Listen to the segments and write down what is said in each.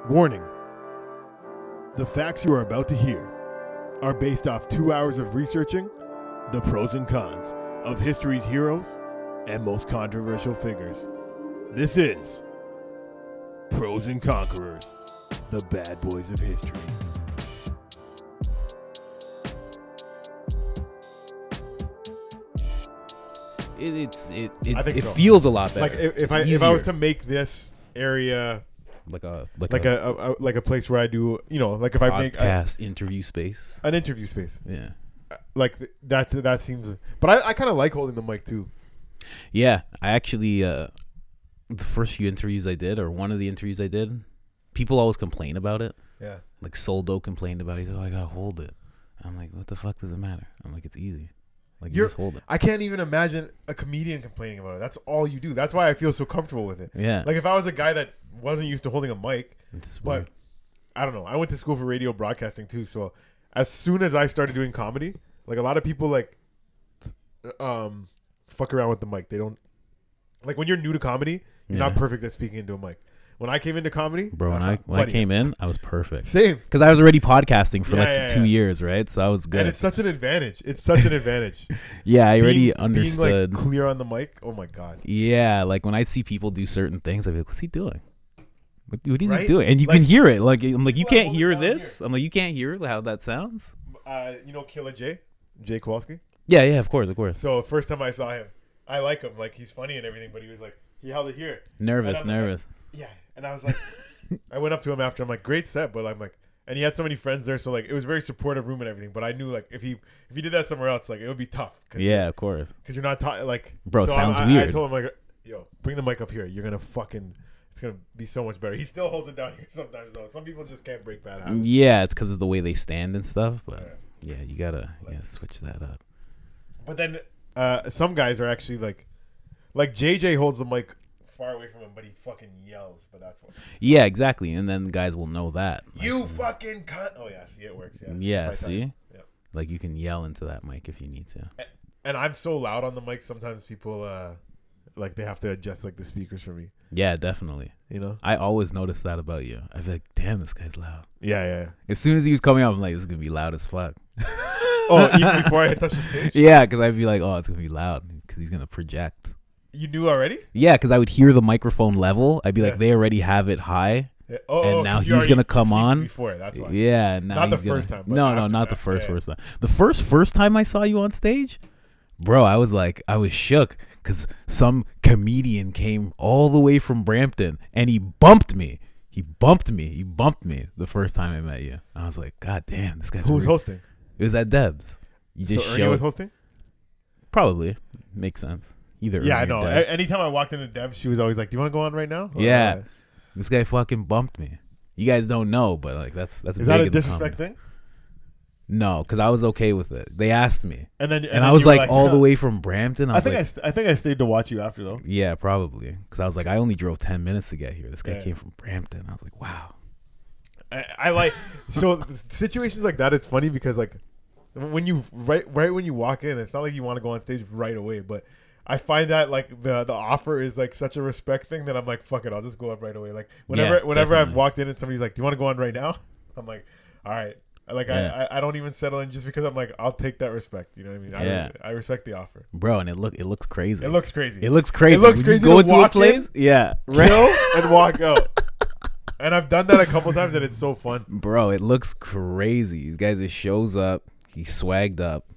Warning. The facts you are about to hear are based off 2 hours of researching the pros and cons of history's heroes and most controversial figures. This is Pros and Conquerors, the bad boys of history. It feels a lot better. Like if I was to make this area like a place where I do, you know, like if I make interview space, an interview space, yeah, like that seems. But I kind of like holding the mic too. Yeah, I actually the first few interviews I did, or one of the interviews I did, people always complain about it. Yeah, like Soldo complained about it. He's like, "Oh, I gotta hold it." I'm like, "What the fuck does it matter?" I'm like, "It's easy. Like, you just hold it." I can't even imagine a comedian complaining about it. That's all you do. That's why I feel so comfortable with it. Yeah. Like if I was a guy that wasn't used to holding a mic, but weird. I don't know. I went to school for radio broadcasting too. So as soon as I started doing comedy, like a lot of people like, fuck around with the mic. They don't like when you're new to comedy. You're not perfect at speaking into a mic. When I came into comedy, bro, when I came in, I was perfect. Same, because I was already podcasting for 2 years, right? So I was good. And it's such an advantage. It's such an advantage. Yeah, I already understood. Being like clear on the mic. Oh my god. Yeah, like when I see people do certain things, I'd be like, "What's he doing? What is he doing?" And you like, can hear it. Like I'm like, "You can't hear this." I'm like, "You can't hear how that sounds." You know, Killer Jay Kowalski. Yeah, of course. So first time I saw him, I like him. Like he's funny and everything, but he was like, he held it here. Nervous. Like, yeah. And I was like, I went up to him after. I'm like, great set, but I'm like, and he had so many friends there, so like it was a very supportive room and everything. But I knew like if he did that somewhere else, like it would be tough. Yeah, of course. Because you're not like, bro. So sounds weird. I told him like, yo, bring the mic up here. You're gonna fucking. It's gonna be so much better. He still holds it down here sometimes though. Some people just can't break bad habits. Yeah, it's because of the way they stand and stuff. But yeah, you gotta switch that up. But then some guys are actually like JJ holds the mic far away from him, but he fucking yells. But that's what. Yeah, exactly. And then guys will know that. You fucking cunt. Oh yeah, see, it works. Yeah. Yeah, see. Yeah. Like you can yell into that mic if you need to. And I'm so loud on the mic. Sometimes people like they have to adjust like the speakers for me. Yeah, definitely. You know, I always notice that about you. I'd be like, damn, this guy's loud. Yeah. As soon as he was coming up, I'm like, this is gonna be loud as fuck. Oh, even before I touch the stage. Yeah, because I'd be like, oh, it's gonna be loud because he's gonna project. You knew already? Yeah, because I would hear the microphone level. I'd be like, they already have it high. Yeah. And now he's gonna come on. Before, that's why. Yeah, now not the first time. No, not the first time. The first time I saw you on stage, bro, I was shook because some comedian came all the way from Brampton and he bumped me. He bumped me the first time I met you. I was like, God damn, this guy's. Who was hosting? It was at Deb's. You just so Ernie was hosting? Probably. Makes sense. Either. Yeah, I know. Anytime I walked into Deb's, she was always like, "Do you want to go on right now?" Yeah. This guy fucking bumped me. You guys don't know, but like that's. Is that a disrespect thing? No, because I was okay with it. They asked me, and then I was like all the way from Brampton. I think I stayed to watch you after though. Yeah, probably because I was like, I only drove 10 minutes to get here. This guy came from Brampton. I was like, wow. I like so situations like that. It's funny because like when you right when you walk in, it's not like you want to go on stage right away, but I find that like the offer is like such a respect thing that I'm like, fuck it, I'll just go up right away. Like whenever I've walked in and somebody's like, do you want to go on right now? I'm like, all right. Like I don't even settle in just because I'm like, I'll take that respect. You know what I mean? I respect the offer, bro. And it looks crazy. It looks crazy. It looks crazy. You go into a place, kill and walk out. And I've done that a couple times, and it's so fun, bro. It looks crazy. This guy just shows up. He's swagged up,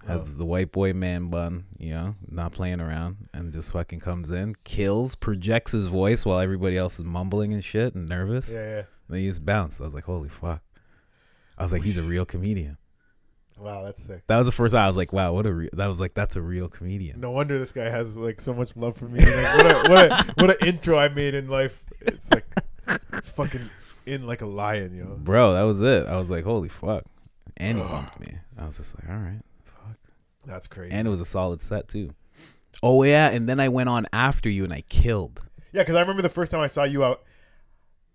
has the white boy man bun, you know, not playing around, and just fucking comes in, kills, projects his voice while everybody else is mumbling and shit and nervous. Yeah. Then he just bounced. I was like, holy fuck. I was like, he's a real comedian. Wow, that's sick. That was the first time I was like, wow, that's a real comedian. No wonder this guy has like so much love for me. Like, what an intro I made in life. It's like fucking in like a lion, yo. Bro, that was it. I was like, holy fuck. And he bumped me. I was just like, all right, fuck. That's crazy. And it was a solid set too. Oh yeah, and then I went on after you and I killed. Yeah, because I remember the first time I saw you out,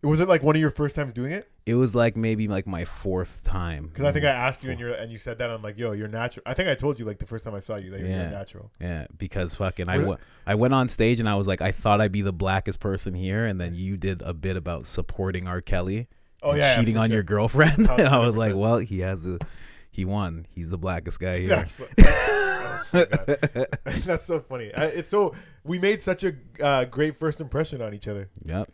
Was it like one of your first times doing it? It was like maybe like my 4th time. Because I think I asked you and you said that. I'm like, yo, you're natural. I think I told you like the first time I saw you that you're natural. Yeah, because fucking I went on stage and I was like, I thought I'd be the blackest person here, and then you did a bit about supporting R. Kelly. Cheating on your girlfriend. And I was like, well, he won. He's the blackest guy here. That's so funny. We made such a great first impression on each other. Yep.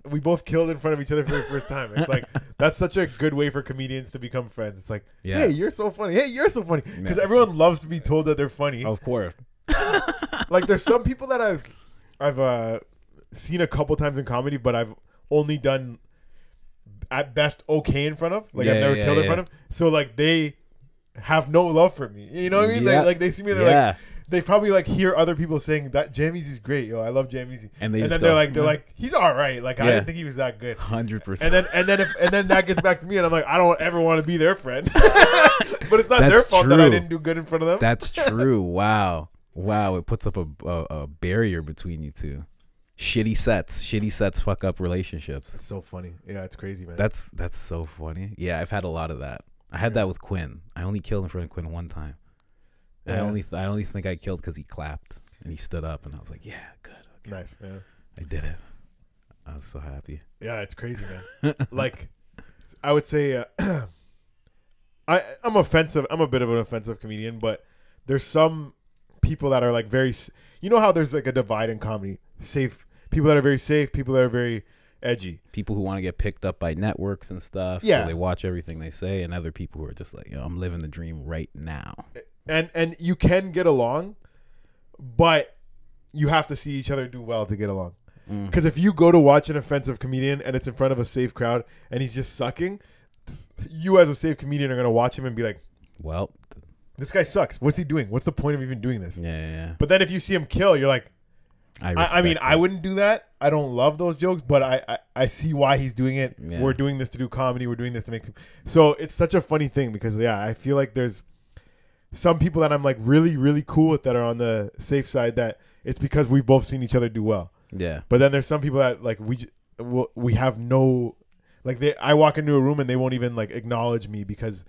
We both killed in front of each other for the first time. It's like that's such a good way for comedians to become friends. It's like, hey, you're so funny. Hey, you're so funny. Because everyone loves to be told that they're funny. Of course. Like there's some people that I've seen a couple times in comedy, but I've only done at best okay in front of. Like I've never killed in front of. So like they have no love for me. You know what I mean? Yeah. They see me, they're like, they probably like hear other people saying that Jam Easy's great. Yo, I love Jam Easy. And then they're like, he's all right. Like I didn't think he was that good. 100%. And then that gets back to me, and I'm like, I don't ever want to be their friend. But it's not their fault that I didn't do good in front of them. That's true. Wow. It puts up a barrier between you two. Shitty sets fuck up relationships. It's so funny. Yeah, it's crazy, man. That's so funny. Yeah, I've had a lot of that. I had that with Quinn. I only killed in front of Quinn one time. Yeah. I only think I killed because he clapped and he stood up, and I was like, yeah, good. Okay. Nice. Yeah. I did it. I was so happy. Yeah, it's crazy, man. Like, I would say I'm offensive. I'm a bit of an offensive comedian, but there's some people that are like very, you know how there's like a divide in comedy. Safe people that are very safe, people that are very edgy, people who want to get picked up by networks and stuff. Yeah, so they watch everything they say, and other people who are just like, I'm living the dream right now. And you can get along, but you have to see each other do well to get along. Because if you go to watch an offensive comedian and it's in front of a safe crowd and he's just sucking, you as a safe comedian are going to watch him and be like, well, this guy sucks. What's he doing? What's the point of even doing this? Yeah. But then if you see him kill, you're like, I mean, I wouldn't do that. I don't love those jokes, but I see why he's doing it. Yeah. We're doing this to do comedy. We're doing this to make people. So it's such a funny thing because, I feel like there's some people that I'm like really, really cool with that are on the safe side that it's because we've both seen each other do well. Yeah. But then there's some people that like we have no, like I walk into a room and they won't even like acknowledge me because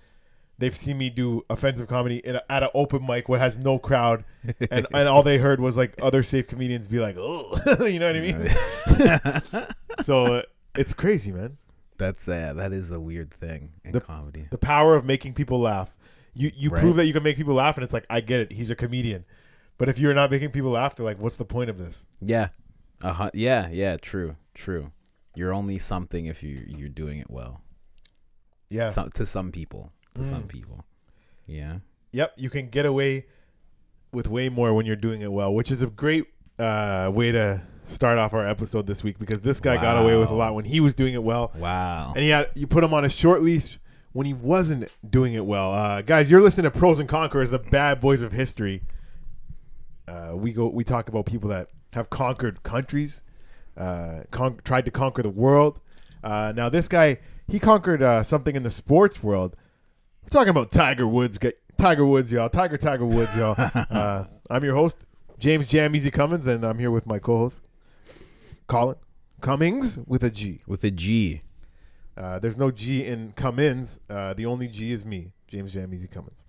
they've seen me do offensive comedy at an open mic where it has no crowd, and all they heard was like other safe comedians be like, "Oh," you know what I mean? So it's crazy, man. That is a weird thing in comedy. The power of making people laugh. You prove that you can make people laugh, and it's like, I get it. He's a comedian, but if you're not making people laugh, they're like, what's the point of this? Yeah, yeah. True. You're only something if you're doing it well. Yeah, to some people. Some people. Yeah. Yep. You can get away with way more when you're doing it well, which is a great way to start off our episode this week because this guy got away with a lot when he was doing it well. Wow. And you put him on a short leash when he wasn't doing it well. Guys, you're listening to Pros and Conquerors, the bad boys of history. We talk about people that have conquered countries, tried to conquer the world. Now this guy, he conquered something in the sports world. We're talking about Tiger Woods, y'all. Tiger Woods, y'all. I'm your host, James Jam Easy Cummins, and I'm here with my co-host, Colin Cummings with a G. With a G. There's no G in Cummins. The only G is me, James Jam Easy Cummins.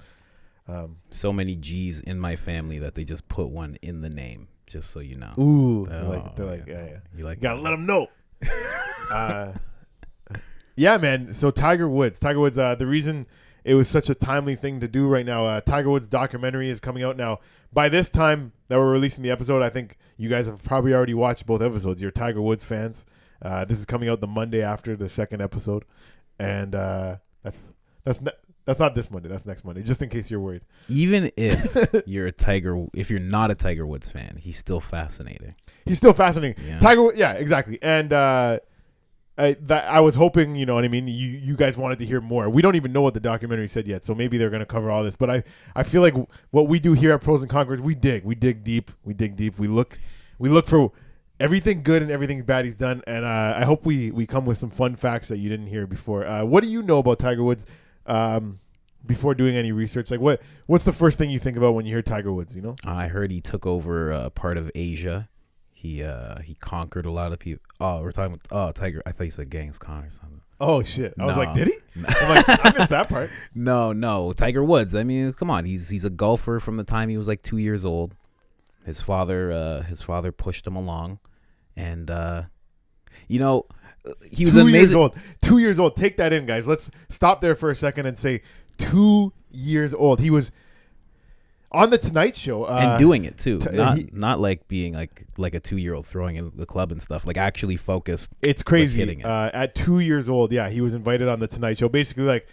So many G's in my family that they just put one in the name, just so you know. Ooh, they're like, yeah. You gotta let them know. Yeah, man. So Tiger Woods. The reason it was such a timely thing to do right now. Tiger Woods documentary is coming out now. By this time that we're releasing the episode, I think you guys have probably already watched both episodes. You're Tiger Woods fans. This is coming out the Monday after the second episode, and that's not this Monday. That's next Monday. Just in case you're worried. Even if you're not a Tiger Woods fan, he's still fascinating. Yeah. Tiger, yeah, exactly. And I was hoping, you know what I mean, you guys wanted to hear more. We don't even know what the documentary said yet, so maybe they're going to cover all this. But I feel like what we do here at Pros and Conquerors, we dig deep. We look for everything good and everything bad he's done, and I hope we come with some fun facts that you didn't hear before. What do you know about Tiger Woods before doing any research? Like what's the first thing you think about when you hear Tiger Woods, you know? I heard he took over part of Asia. He conquered a lot of people. Oh, we're talking about Tiger. I thought you said Genghis Khan or something. Oh shit! I was like, No. did he? I'm like, I missed that part. No, Tiger Woods. I mean, come on. He's a golfer from the time he was like 2 years old. His father pushed him along, and you know, he was 2 amazing. years old. 2 years old. Take that in, guys. Let's stop there for a second and say 2 years old. He was on the Tonight Show And doing it too, he- not like being like a 2-year-old throwing in the club and stuff. Like actually focused. It's crazy. hitting it. At 2 years old, yeah, he was invited on the Tonight Show, basically like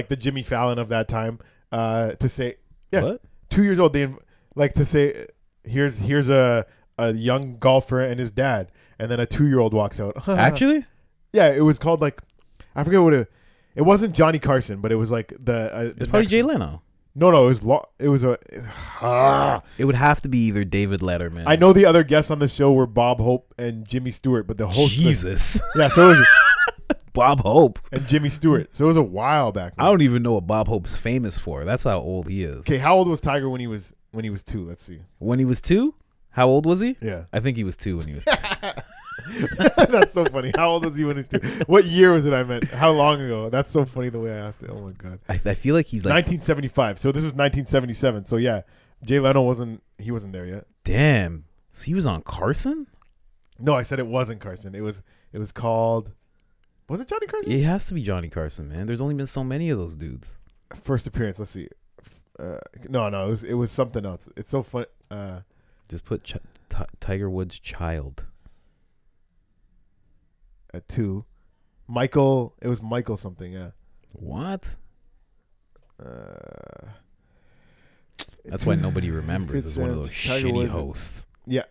the Jimmy Fallon of that time, to say, yeah, What? 2 years old. They like to say, here's a young golfer and his dad, and then a 2-year-old walks out. Actually, yeah, it was called like, I forget what it wasn't Johnny Carson, but it was like the it's probably next- Jay Leno. No, it was a. It would have to be either David Letterman. I know the other guests on the show were Bob Hope and Jimmy Stewart, but the host, Jesus, yeah, so it was Bob Hope. and Jimmy Stewart. So it was a while back. I don't even know what Bob Hope's famous for. That's how old he is. Okay, how old was Tiger when he was 2? Let's see. When he was 2, how old was he? Yeah, I think he was 2 when he was 2. that's so funny. How old was he when he was 2? What year was it? I meant how long ago? That's so funny the way I asked it. Oh my god, I feel like he's like 1975. So this is 1977. So yeah, Jay Leno wasn't there yet. damn. So he was on Carson? No, I said it wasn't Carson. It was called. Was it Johnny Carson? It has to be Johnny Carson, man. There's only been so many of those dudes. First appearance. Let's see. No, it was something else. It's so fun. Just put Tiger Woods child. At 2, Michael. It was Michael something. Yeah. What? Uh, That's why nobody remembers. It's one of those Tiger shitty Woods. hosts. Yeah,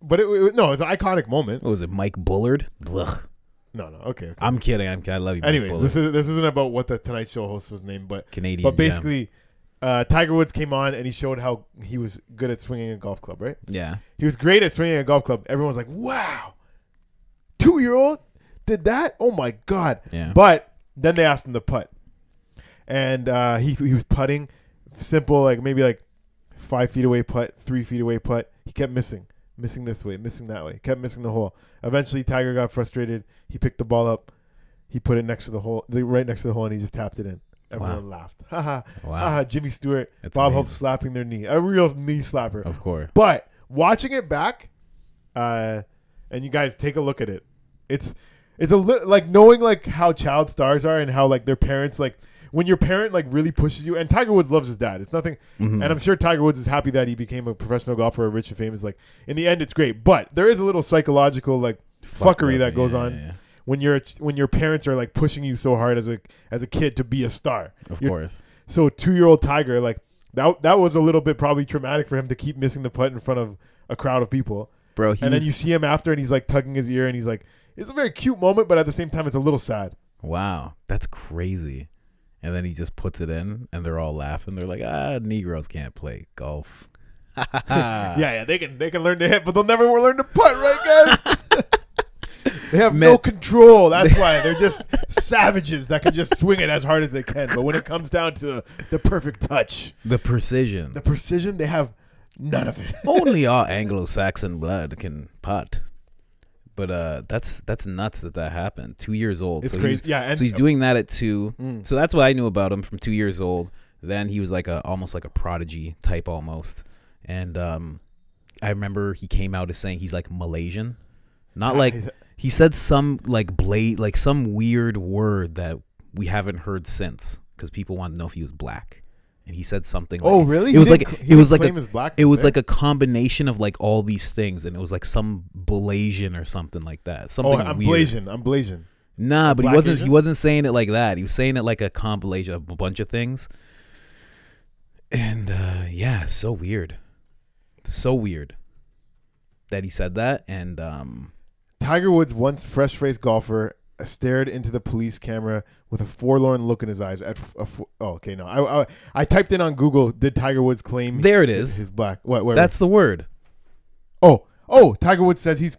but no, it's an iconic moment. What was it, Mike Bullard? Ugh. No, okay. I'm kidding. I love you, Mike Anyways, Bullard. this isn't about what the Tonight Show host was named, but Canadian gem. basically, Tiger Woods came on and he showed how he was good at swinging a golf club. Right? Yeah. He was great at swinging a golf club. Everyone was like, "Wow, 2-year-old did that? Oh my god!" Yeah. But then they asked him to putt, and he was putting simple, like maybe like 5 feet away putt, 3 feet away putt. He kept missing this way, missing that way, kept missing the hole. Eventually, Tiger got frustrated. He picked the ball up, he put it next to the hole, right next to the hole, and he just tapped it in. Everyone laughed. Haha. Wow. Haha. Jimmy Stewart, That's Bob amazing. Hope slapping their knee, a real knee slapper. Of course. But watching it back, and you guys take a look at it. It's like knowing like how child stars are and how like their parents, like when your parent like really pushes you. And Tiger Woods loves his dad. It's nothing. Mhm. And I'm sure Tiger Woods is happy that he became a professional golfer, rich and famous. Like in the end, it's great. But there is a little psychological like fuckery that goes on Yeah. when your parents are like pushing you so hard as a kid to be a star. Of You're- course. So 2-year-old Tiger, like that was a little bit probably traumatic for him to keep missing the putt in front of a crowd of people. Bro, And then you see him after, and he's like tugging his ear, and he's like, it's a very cute moment, but at the same time, it's a little sad. wow, that's crazy. And then he just puts it in, and they're all laughing. They're like, Negroes can't play golf. Yeah, they can learn to hit, but they'll never learn to putt, right, guys? They have no Man. control. That's why they're just savages that can just swing it as hard as they can. But when it comes down to the perfect touch, The precision. the precision, they have none of it. Only our Anglo-Saxon blood can putt. But that's nuts that happened. 2 years old. It's so crazy. Yeah, and so he's doing that at 2. Mm. So that's what I knew about him from 2 years old. Then he was like almost like a prodigy type almost. And I remember he came out as saying he's like Malaysian. Not like he said some like some weird word that we haven't heard since because people want to know if he was black. And he said something like, oh, really? It was like it was like a combination of like all these things, and it was like some Blasian or something like that. Something I'm weird. Blasian. Nah, but Black he Asian? wasn't saying it like that. He was saying it like a compilation of a bunch of things. And yeah, so weird. So weird that he said that. And Tiger Woods, once fresh-faced golfer, stared into the police camera with a forlorn look in his eyes. I typed in on Google, did Tiger Woods claim there it is. his black? What? Where? That's the word. Oh, Tiger Woods says he's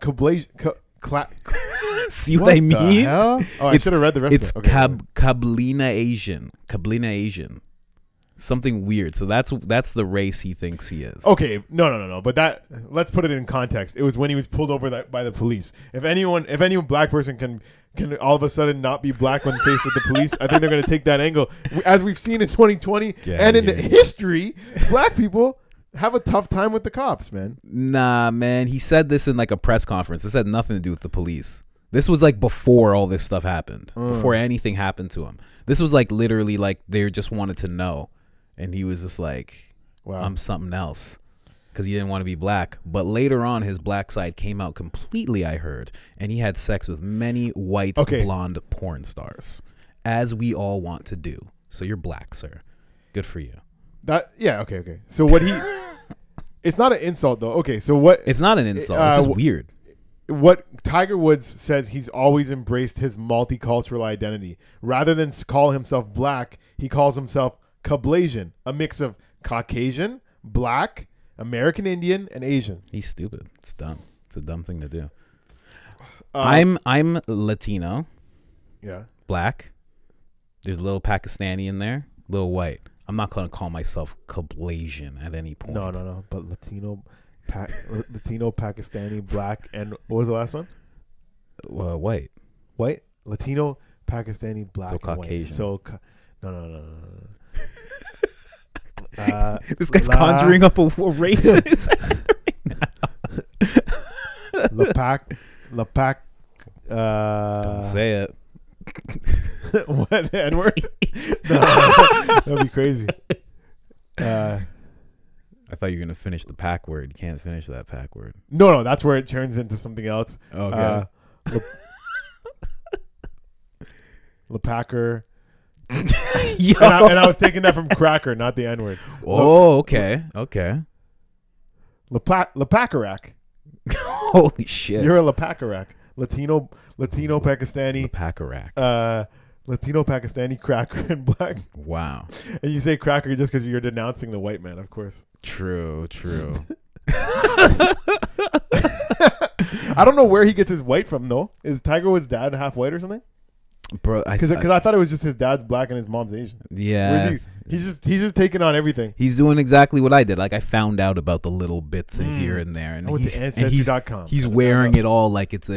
See what I mean? The hell? Oh, I should have read the rest It's of it. Okay. Kablina Asian. Kablina Asian. Something weird. So that's the race he thinks he is. Okay, no. But that, let's put it in context. It was when he was pulled over by the police. If any black person can all of a sudden not be black when faced with the police, I think they're going to take that angle. As we've seen in 2020 and in history, black people have a tough time with the cops, man. Nah, man. He said this in like a press conference. This had nothing to do with the police. This was like before all this stuff happened. Before anything happened to him. This was like literally like they just wanted to know. And he was just like, wow, I'm something else. Because he didn't want to be black. But later on, his black side came out completely, I heard. And he had sex with many white, blonde porn stars. As we all want to do. So you're black, sir. Good for you. Okay. So what he... It's not an insult, though. Okay, so what... It's not an insult. It's just weird. What Tiger Woods says, he's always embraced his multicultural identity. Rather than call himself black, he calls himself Cablasian, a mix of Caucasian, black, American Indian, and Asian. He's stupid. It's dumb. It's a dumb thing to do. I'm Latino. Yeah. Black. There's a little Pakistani in there. A little white. I'm not going to call myself Cablasian at any point. No. But Latino, Pakistani, black, and what was the last one? White. White? Latino, Pakistani, black, so and Caucasian. White. So, no. This guy's conjuring up a race in his head right now. Lepak. Don't say it. What? N-word? No, that'd be crazy. I thought you were gonna finish the pack word. You can't finish that pack word. No, that's where it turns into something else. Okay. Lepacker. and I was taking that from cracker, not the N-word. Oh, okay. Lepakarak. Holy shit. You're a Lepakarak. Latino Pakistani. Lepakarak. Latino Pakistani, cracker, and black. Wow. And you say cracker just because you're denouncing the white man, of course. True. I don't know where he gets his white from, though. Is Tiger Woods' dad half white or something? Bro, because I thought it was just his dad's black and his mom's Asian. Yeah, he's just taking on everything. He's doing exactly what I did. Like I found out about the little bits here and there, and he's Ancestry.com. He's wearing it all like it's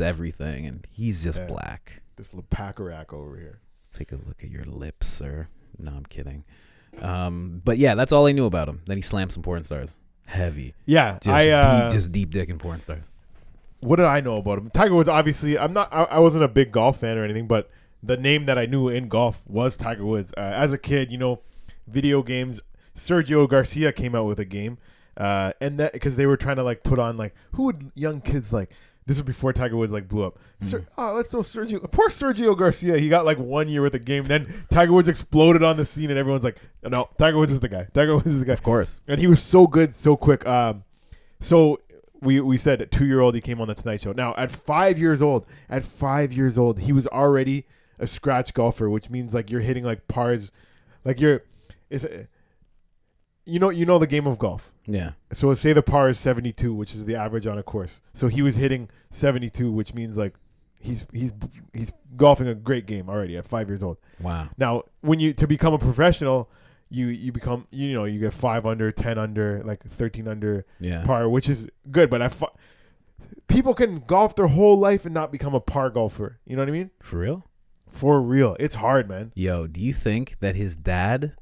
everything, and he's just black. This Lepakarak over here. Take a look at your lips, sir. No, I'm kidding. But yeah, that's all I knew about him. Then he slammed some porn stars. Heavy. Yeah, just deep dick in porn stars. What did I know about him? Tiger Woods, obviously, I wasn't a big golf fan or anything, but the name that I knew in golf was Tiger Woods. As a kid, video games, Sergio Garcia came out with a game, and that because they were trying to like put on like who would young kids like. This was before Tiger Woods like blew up. Let's throw Sergio. Poor Sergio Garcia. He got like 1 year with a game. Then Tiger Woods exploded on the scene, and everyone's like, "No, Tiger Woods is the guy. Tiger Woods is the guy." Of course. And he was so good, so quick. So we said at 2-year-old he came on the Tonight Show. Now at 5 years old, he was already a scratch golfer, which means like you're hitting like pars, like you know the game of golf. Yeah. So say the par is 72, which is the average on a course. So he was hitting 72, which means like he's golfing a great game already at 5 years old. Wow. Now to become a professional, you become you get 5 under, 10 under, like 13 under par, which is good. But people can golf their whole life and not become a par golfer. You know what I mean? For real? For real. It's hard, man. Yo, do you think that his dad,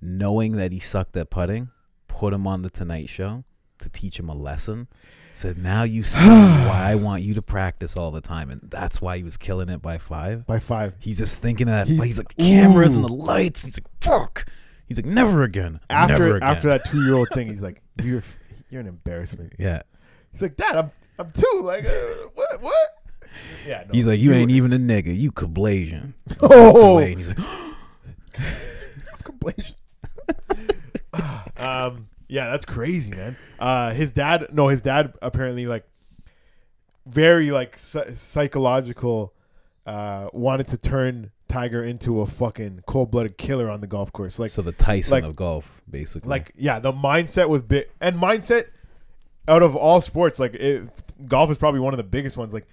knowing that he sucked at putting, put him on the Tonight Show to teach him a lesson? Said, now you see why I want you to practice all the time. And that's why he was killing it by 5. By 5. He's just thinking of that. He's like, the cameras and the lights. He's like, fuck. He's like, never again. Never again. After that 2-year-old thing, he's like, you're an embarrassment. Yeah. He's like, Dad, I'm 2. Like, what? Yeah. No, he's like, you ain't even a nigga. You Cablasian. Oh. And he's like, Cablasian. Yeah, that's crazy, man. His dad apparently like very like psychological, wanted to turn Tiger into a fucking cold-blooded killer on the golf course. Like, so the Tyson of golf, basically. Like, yeah, the mindset was big, and mindset out of all sports, like golf is probably one of the biggest ones. Like,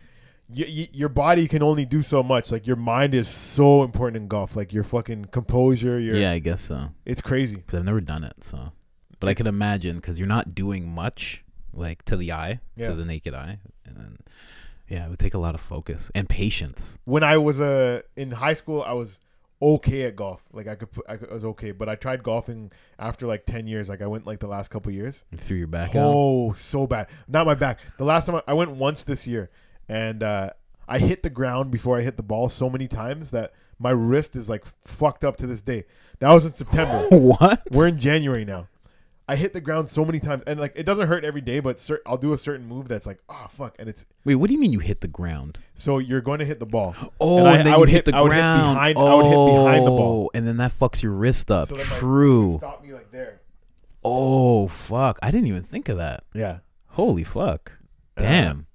your body can only do so much. Like your mind is so important in golf. Like your fucking composure. Yeah, I guess so. It's crazy. Because I've never done it, so. But I can imagine because you're not doing much, like to the eye, to the naked eye, and then it would take a lot of focus and patience. When I was in high school, I was okay at golf. Like I was okay, but I tried golfing after like 10 years. Like I went like the last couple years. You threw your back out? Oh, so bad. Not my back. The last time I went once this year, and I hit the ground before I hit the ball so many times that my wrist is like fucked up to this day. That was in September. What? We're in January now. I hit the ground so many times, and like it doesn't hurt every day, but I'll do a certain move that's like, oh fuck, and it's. Wait, what do you mean you hit the ground? So you're going to hit the ball. Oh, and then I would hit the ground. I would hit behind the ball, and then that fucks your wrist up. So True. Stop me like there. Oh fuck! I didn't even think of that. Yeah. Holy fuck! Damn.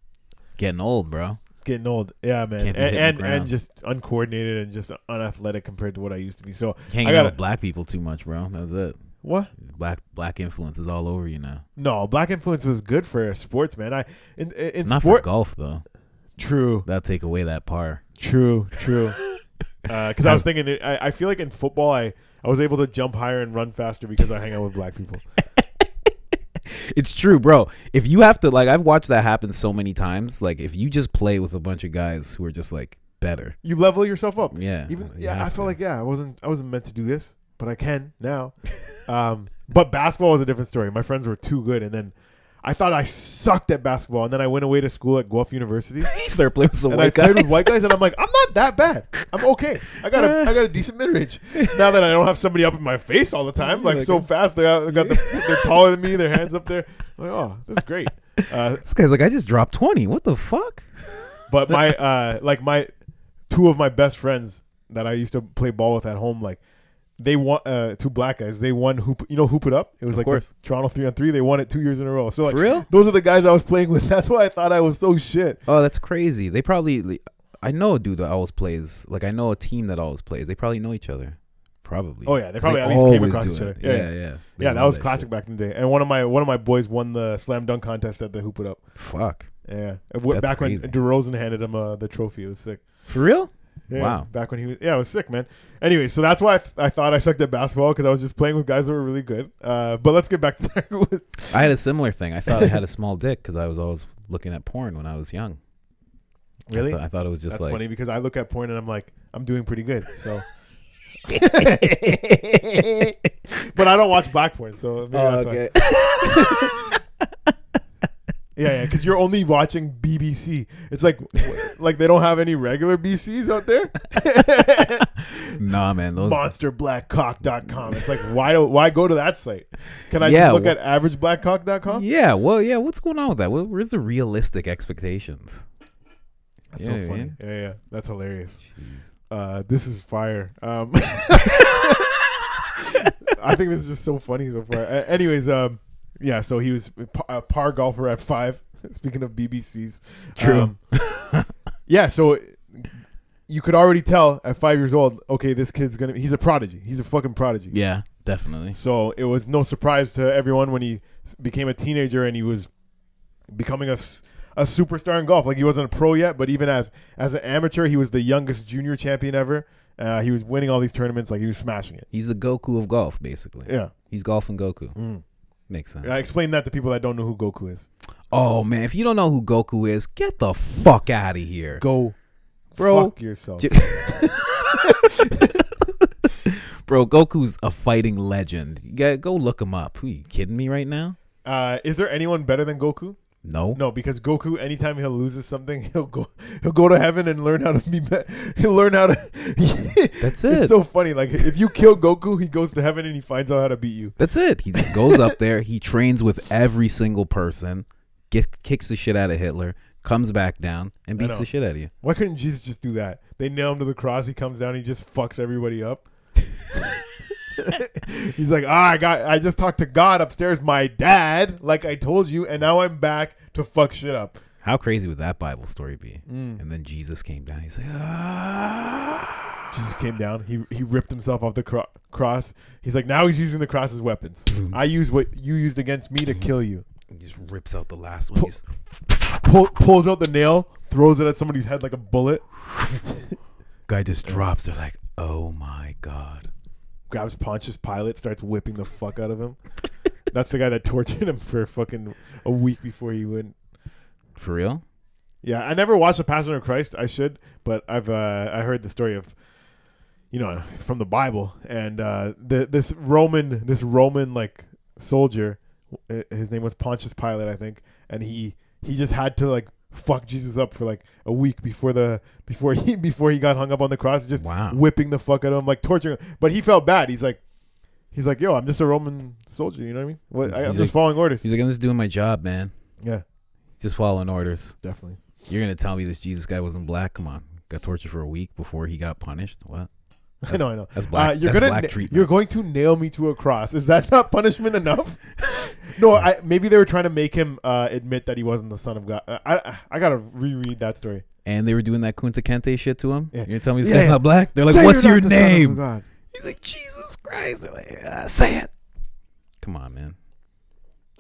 Getting old, bro. Getting old, yeah, man, and just uncoordinated and just unathletic compared to what I used to be. So hanging out with black people too much, bro. That's it. What? Black influence is all over you now. No, black influence was good for sports, man. In not sport, for golf though. True. That'll take away that par. True. Because I was thinking, I feel like in football, I was able to jump higher and run faster because I hang out with black people. It's true, bro. If you have to, like, I've watched that happen so many times. Like, if you just play with a bunch of guys who are just like better, you level yourself up. Yeah. I felt like I wasn't meant to do this, but I can now. But basketball was a different story. My friends were too good, and then I thought I sucked at basketball, and then I went away to school at Guelph University. You started playing with some and white guys. I played with white guys, and I'm like, I'm not that bad. I'm okay. I got a decent mid range. Now that I don't have somebody up in my face all the time, like so fast, they're taller than me, their hands up there. I'm like, oh, that's great. This guy's like, I just dropped 20. What the fuck? But my two of my best friends that I used to play ball with at home, like. They won two black guys. They won Hoop It Up. It was like the Toronto 3-on-3. They won it 2 years in a row. So like, for real? Those are the guys I was playing with. That's why I thought I was so shit. Oh, that's crazy. They probably. I know a dude that always plays. Like I know a team that always plays. They probably know each other. Probably. Oh yeah, they probably at least came across each other. Yeah. That was classic shit. back in the day. And one of my boys won the slam dunk contest at the Hoop It Up. Fuck. Yeah. That's back crazy. when DeRozan handed him the trophy. It was sick. For real? Yeah, wow. Back when he was, it was sick, man. Anyway, so that's why I thought I sucked at basketball because I was just playing with guys that were really good. But let's get back to I had a similar thing. I thought I had a small dick because I was always looking at porn when I was young. Really? I thought it was just that's like funny because I look at porn and I'm like, I'm doing pretty good. So, but I don't watch black porn, so maybe that's why. Yeah, because you're only watching BBC. It's like they don't have any regular BCs out there. Nah, man. MonsterBlackCock.com. It's like why go to that site? Can I just look at AverageBlackCock.com? Yeah, well, yeah. What's going on with that? Where's the realistic expectations? That's so funny. Yeah, that's hilarious. This is fire. I think this is just so funny so far. Anyways, yeah, so he was a par golfer at 5. Speaking of BBCs. True. Yeah, so you could already tell at 5 years old, okay, this kid's he's a prodigy. He's a fucking prodigy. Yeah, definitely. So it was no surprise to everyone when he became a teenager and he was becoming a superstar in golf. Like he wasn't a pro yet, but even as an amateur, he was the youngest junior champion ever. He was winning all these tournaments. Like he was smashing it. He's the Goku of golf, basically. Yeah. He's golfing Goku. Makes sense. I explain that to people that don't know who Goku is. Oh, man. If you don't know who Goku is, get the fuck out of here. Go bro, fuck yourself. Bro, Goku's a fighting legend. You gotta go look him up. Are you kidding me right now? Is there anyone better than Goku? No, because Goku, anytime he'll loses something, he'll go to heaven and learn how to be. He'll learn how to. That's it. It's so funny. Like if you kill Goku, he goes to heaven and he finds out how to beat you. That's it. He just goes up there. He trains with every single person, kicks the shit out of Hitler, comes back down, and beats the shit out of you. Why couldn't Jesus just do that? They nail him to the cross. He comes down. He just fucks everybody up. He's like, I just talked to God upstairs, my dad, like I told you, and now I'm back to fuck shit up. How crazy would that Bible story be? And then Jesus came down. He's like, Jesus came down. He ripped himself off the cross. He's like, now he's using the cross as weapons. I use what you used against me to kill you. He just rips out the last one. Pulls out the nail, throws it at somebody's head like a bullet. Guy just drops. They're like, oh my God. Grabs Pontius Pilate, starts whipping the fuck out of him. That's the guy that tortured him for fucking a week before he went. For real? Yeah, I never watched The Passion of Christ. I should, but I heard the story of, from the Bible, and this Roman like soldier, his name was Pontius Pilate, I think, and he just had to like fuck Jesus up for like a week before he got hung up on the cross, just whipping the fuck out of him, like torturing him. But he felt bad. He's like, yo, I'm just a Roman soldier. You know what I mean? I'm just following orders. He's like, I'm just doing my job, man. Yeah, just following orders. Definitely. You're gonna tell me this Jesus guy wasn't black? Come on, got tortured for a week before he got punished. What? I know. That's black. Black treatment. You're going to nail me to a cross. Is that not punishment enough? No, maybe they were trying to make him admit that he wasn't the son of God. I gotta reread that story. And they were doing that Kunta Kinte shit to him. Yeah. You're gonna tell me this guy's not black? They're like, what's your name? He's like, Jesus Christ. They're like, say it. Come on, man.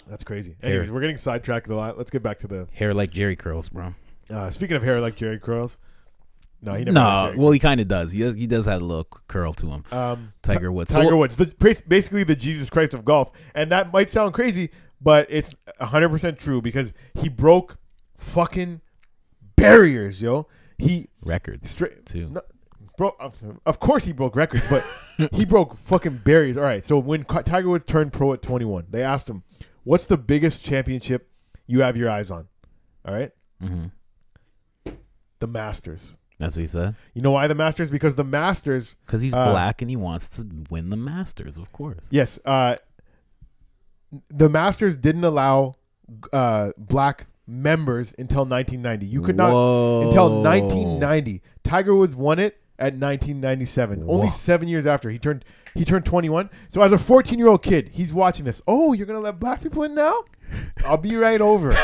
That's crazy. Anyways, we're getting sidetracked a lot. Let's get back to the hair like Jerry curls, bro. Speaking of hair like Jerry curls. No, he never. No, well, he kind of does. He does have a little curl to him. Tiger Woods. Tiger Woods, basically the Jesus Christ of golf, and that might sound crazy, but it's 100% true because he broke fucking barriers, yo. Records too. No, bro, of course he broke records, but he broke fucking barriers. All right, so when Tiger Woods turned pro at 21, they asked him, "What's the biggest championship you have your eyes on?" All right, the Masters. That's what he said. You know why the Masters? Because the Masters... Because he's black and he wants to win the Masters, of course. Yes. The Masters didn't allow black members until 1990. You could not... Until 1990. Tiger Woods won it at 1997. Whoa. Only 7 years after. He turned 21. So as a 14-year-old kid, he's watching this. Oh, you're going to let black people in now? I'll be right over.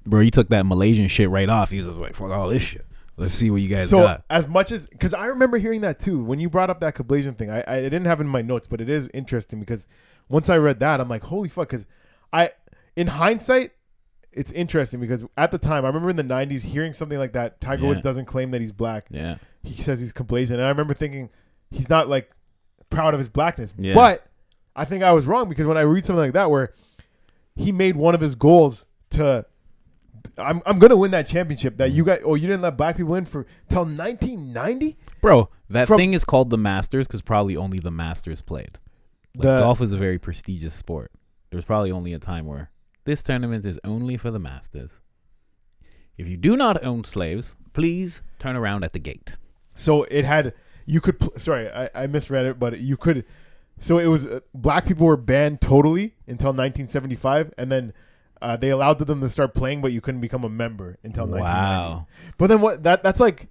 Bro, he took that Malaysian shit right off. He was just like, fuck all this shit. Let's see what you guys got. So as much as... Because I remember hearing that too. When you brought up that Kablasian thing, I didn't have it in my notes, but it is interesting because once I read that, I'm like, holy fuck. Because in hindsight, it's interesting because at the time, I remember in the 90s hearing something like that. Tiger Woods doesn't claim that he's black. Yeah. He says he's Kablasian. And I remember thinking he's not like proud of his blackness. Yeah. But I think I was wrong because when I read something like that where he made one of his goals to... I'm gonna win that championship that you got. Oh, you didn't let black people in for till 1990, bro. That thing is called the Masters because probably only the Masters played. Like, golf is a very prestigious sport. There's probably only a time where this tournament is only for the Masters. If you do not own slaves, please turn around at the gate. So it had you could. Sorry, I misread it, but you could. So it was black people were banned totally until 1975, and then. They allowed them to start playing, but you couldn't become a member until 1990. Wow. But then what? That's like,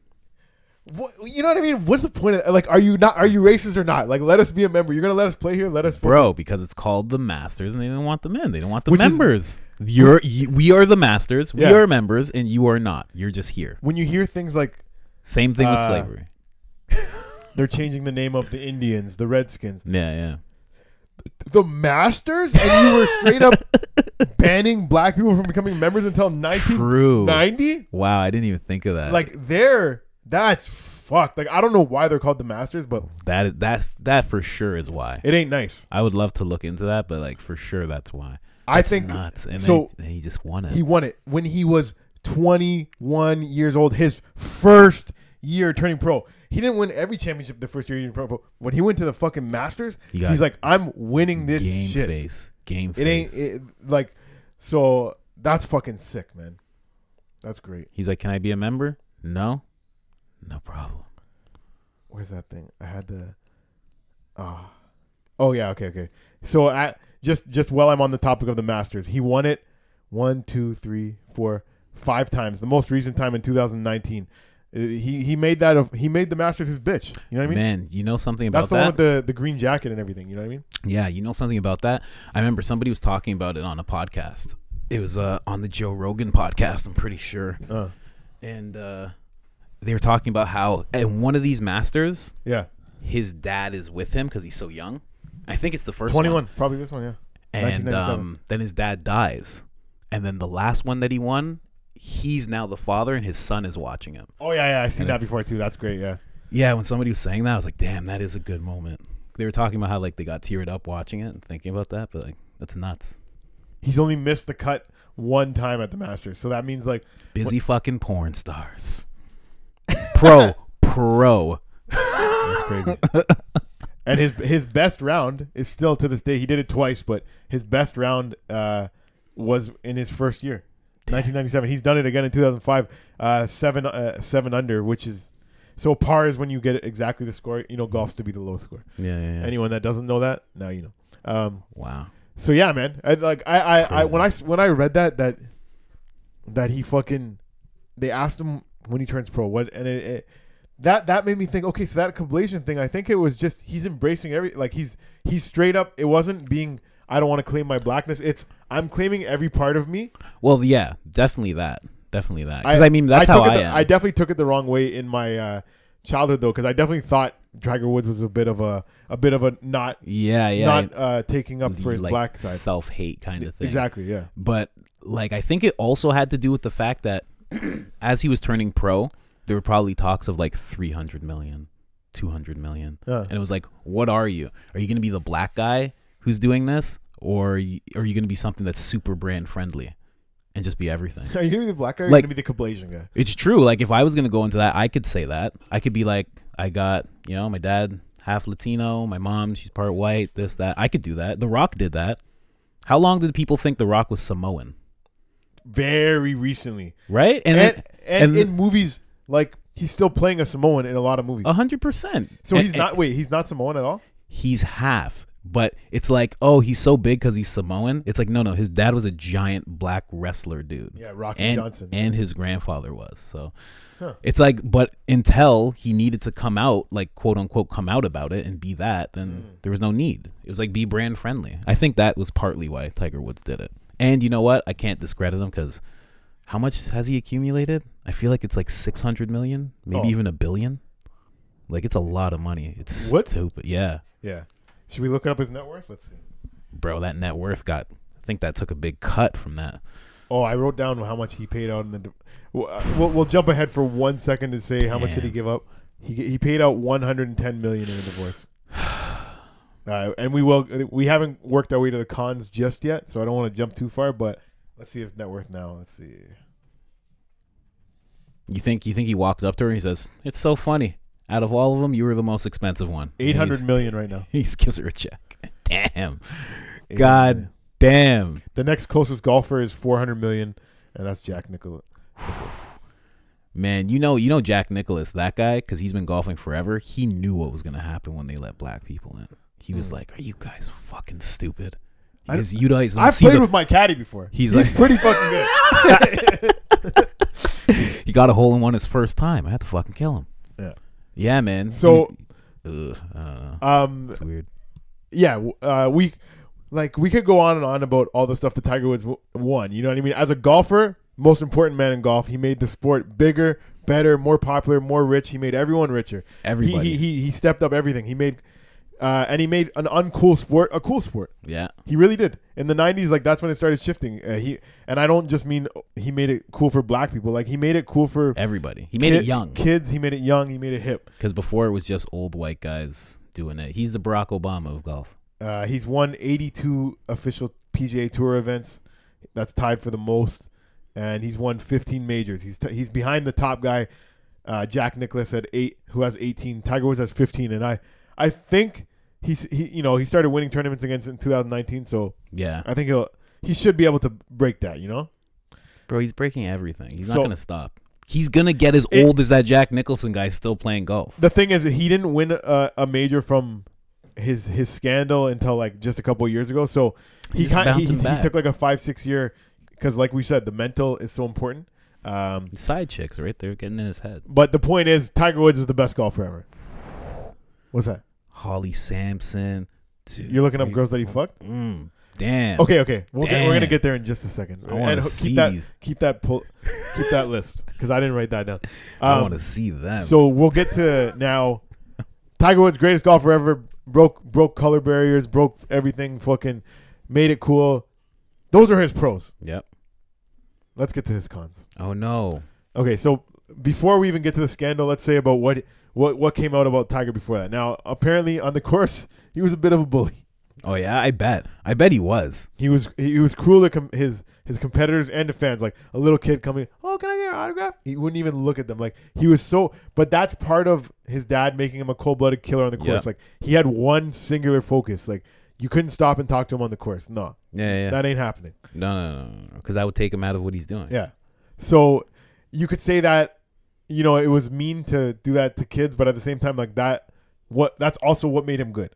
what, you know what I mean? What's the point of like? Are you racist or not? Like, let us be a member. You're gonna let us play here. Let us, bro, because it's called the Masters, and they don't want the men. They don't want the members. We are the Masters. We are members, and you are not. You're just here. When you hear things like, same thing with slavery. They're changing the name of the Indians, the Redskins. Yeah. The Masters, and you were straight up banning black people from becoming members until 1990. Wow, I didn't even think of that. Like that's fucked. Like I don't know why they're called the Masters, but that for sure is why. It ain't nice. I would love to look into that, but like for sure that's why. I think nuts. And so. Then he just won it. He won it when he was 21 years old. His first year turning pro. He didn't win every championship the first year he was pro. When he went to the fucking Masters, he's like, I'm winning this shit. Game face. It ain't like, so that's fucking sick, man. That's great. He's like, can I be a member? No problem. Where's that thing? I had the, oh yeah. Okay. So just while I'm on the topic of the Masters, he won it 1, 2, 3, 4, 5 times. The most recent time in 2019. He made the Masters his bitch. You know what I mean? Man, you know something about that? That's the one with the green jacket and everything. You know what I mean? Yeah, you know something about that? I remember somebody was talking about it on a podcast. It was on the Joe Rogan podcast, I'm pretty sure. And they were talking about how at one of these Masters, his dad is with him because he's so young. I think it's the first 21, probably this one, yeah. And 1997. then his dad dies, and then the last one that he won, he's now the father, and his son is watching him. Oh yeah, I seen And that before too. That's great. Yeah. Yeah, when somebody was saying that, I was like, damn, that is a good moment. They were talking about how like they got teared up watching it and thinking about that, but like that's nuts. He's only missed the cut one time at the Masters, so that means like Busy fucking porn stars. Pro. that's crazy. And his best round is still to this day. He did it twice, but his best round was in his first year, 1997. He's done it again in 2005, seven under, which is so par is when you get exactly the score. You know, golf's to be the lowest score. Yeah. Anyone that doesn't know that, now you know. Wow. So yeah, man. I when I read that he fucking they asked him when he turns pro what and that made me think, okay, so that Kablation thing, I think it was just he's embracing he's straight up. It wasn't being I don't want to claim my blackness. It's I'm claiming every part of me. Well, yeah, definitely that. Because I mean that's how I am. I definitely took it the wrong way in my childhood though, because I definitely thought Tiger Woods was a bit of a not taking up for his like black side, self-hate kind of thing. Exactly, yeah. But like I think it also had to do with the fact that as he was turning pro, there were probably talks of like 300 million, 200 million, and it was like, what are you? Are you going to be the black guy who's doing this, or are you going to be something that's super brand friendly and just be everything? Are you going to be the black guy, or are like, you going to be the Kablation guy? It's true. Like if I was going to go into that, I could say that. I could be like, I got, you know, my dad half Latino, my mom, she's part white, this, that. I could do that. The Rock did that. How long did people think The Rock was Samoan? Very recently, right? And in movies, like he's still playing a Samoan in a lot of movies. 100%. So he's not. Wait, he's not Samoan at all. He's half, but it's like, oh, he's so big because he's Samoan. It's like, no, his dad was a giant black wrestler dude. Yeah, Rocky Johnson, and his grandfather was. So it's like, but until he needed to come out, like quote unquote, come out about it and be that, then there was no need. It was like be brand friendly. I think that was partly why Tiger Woods did it. And you know what? I can't discredit him because how much has he accumulated? I feel like it's like 600 million, maybe even $1 billion. Like it's a lot of money. It's stupid. Yeah. Yeah. Should we look up his net worth? Let's see. Bro, that net worth I think that took a big cut from that. Oh, I wrote down how much he paid out in the. We'll jump ahead for 1 second to say how much did he give up. He paid out 110 million in a divorce. And we haven't worked our way to the cons just yet, so I don't want to jump too far. But let's see his net worth now. Let's see. You think he walked up to her and he says, "It's so funny. Out of all of them, you were the most expensive one." 800 million right now. He gives her a check. Damn. God damn. The next closest golfer is 400 million, and that's Jack Nicklaus. Man, you know Jack Nicklaus, that guy, because he's been golfing forever. He knew what was gonna happen when they let black people in. He was like, "Are you guys fucking stupid?" I've played with my caddy before. He's like pretty fucking good. He got a hole in one his first time. I had to fucking kill him. Yeah, man. So, I don't know. It's weird. Yeah, we could go on and on about all the stuff that Tiger Woods won. You know what I mean? As a golfer, most important man in golf, he made the sport bigger, better, more popular, more rich. He made everyone richer. Everybody. He stepped up everything. He made and he made an uncool sport a cool sport. Yeah, he really did. In the 90s, like that's when it started shifting. And I don't just mean he made it cool for black people. Like he made it cool for everybody. He made it young. Kids. He made it young. He made it hip. Because before it was just old white guys doing it. He's the Barack Obama of golf. He's won 82 official PGA Tour events. That's tied for the most. And he's won 15 majors. He's behind the top guy, Jack Nicklaus at 8, who has 18. Tiger Woods has 15. And I think he started winning tournaments against in 2019. So yeah, I think he should be able to break that. You know, bro, he's breaking everything. He's not gonna stop. He's gonna get as old as that Jack Nicholson guy still playing golf. The thing is, he didn't win a major from his scandal until like just a couple of years ago. So he took like a 5-6 year, because like we said, the mental is so important. Side chicks, right? They're getting in his head. But the point is, Tiger Woods is the best golfer ever. What's that? Holly Sampson. You're looking up girls that he fucked? Damn. Okay. We're gonna get there in just a second. I want to see. Keep that list, because I didn't write that down. I want to see them. So we'll get to now. Tiger Woods, greatest golfer ever. Broke color barriers. Broke everything. Fucking made it cool. Those are his pros. Yep. Let's get to his cons. Oh no. Okay, so before we even get to the scandal, let's say about what came out about Tiger before that. Now, apparently on the course, he was a bit of a bully. Oh yeah, I bet he was. He was cruel to his competitors and to fans. Like a little kid coming, oh, can I get an autograph? He wouldn't even look at them. Like he was so. But that's part of his dad making him a cold-blooded killer on the course. Yep. Like he had one singular focus. Like you couldn't stop and talk to him on the course. No, Yeah. that ain't happening. No. Because I would take him out of what he's doing. Yeah. So you could say that, you know, it was mean to do that to kids, but at the same time, like that's also what made him good.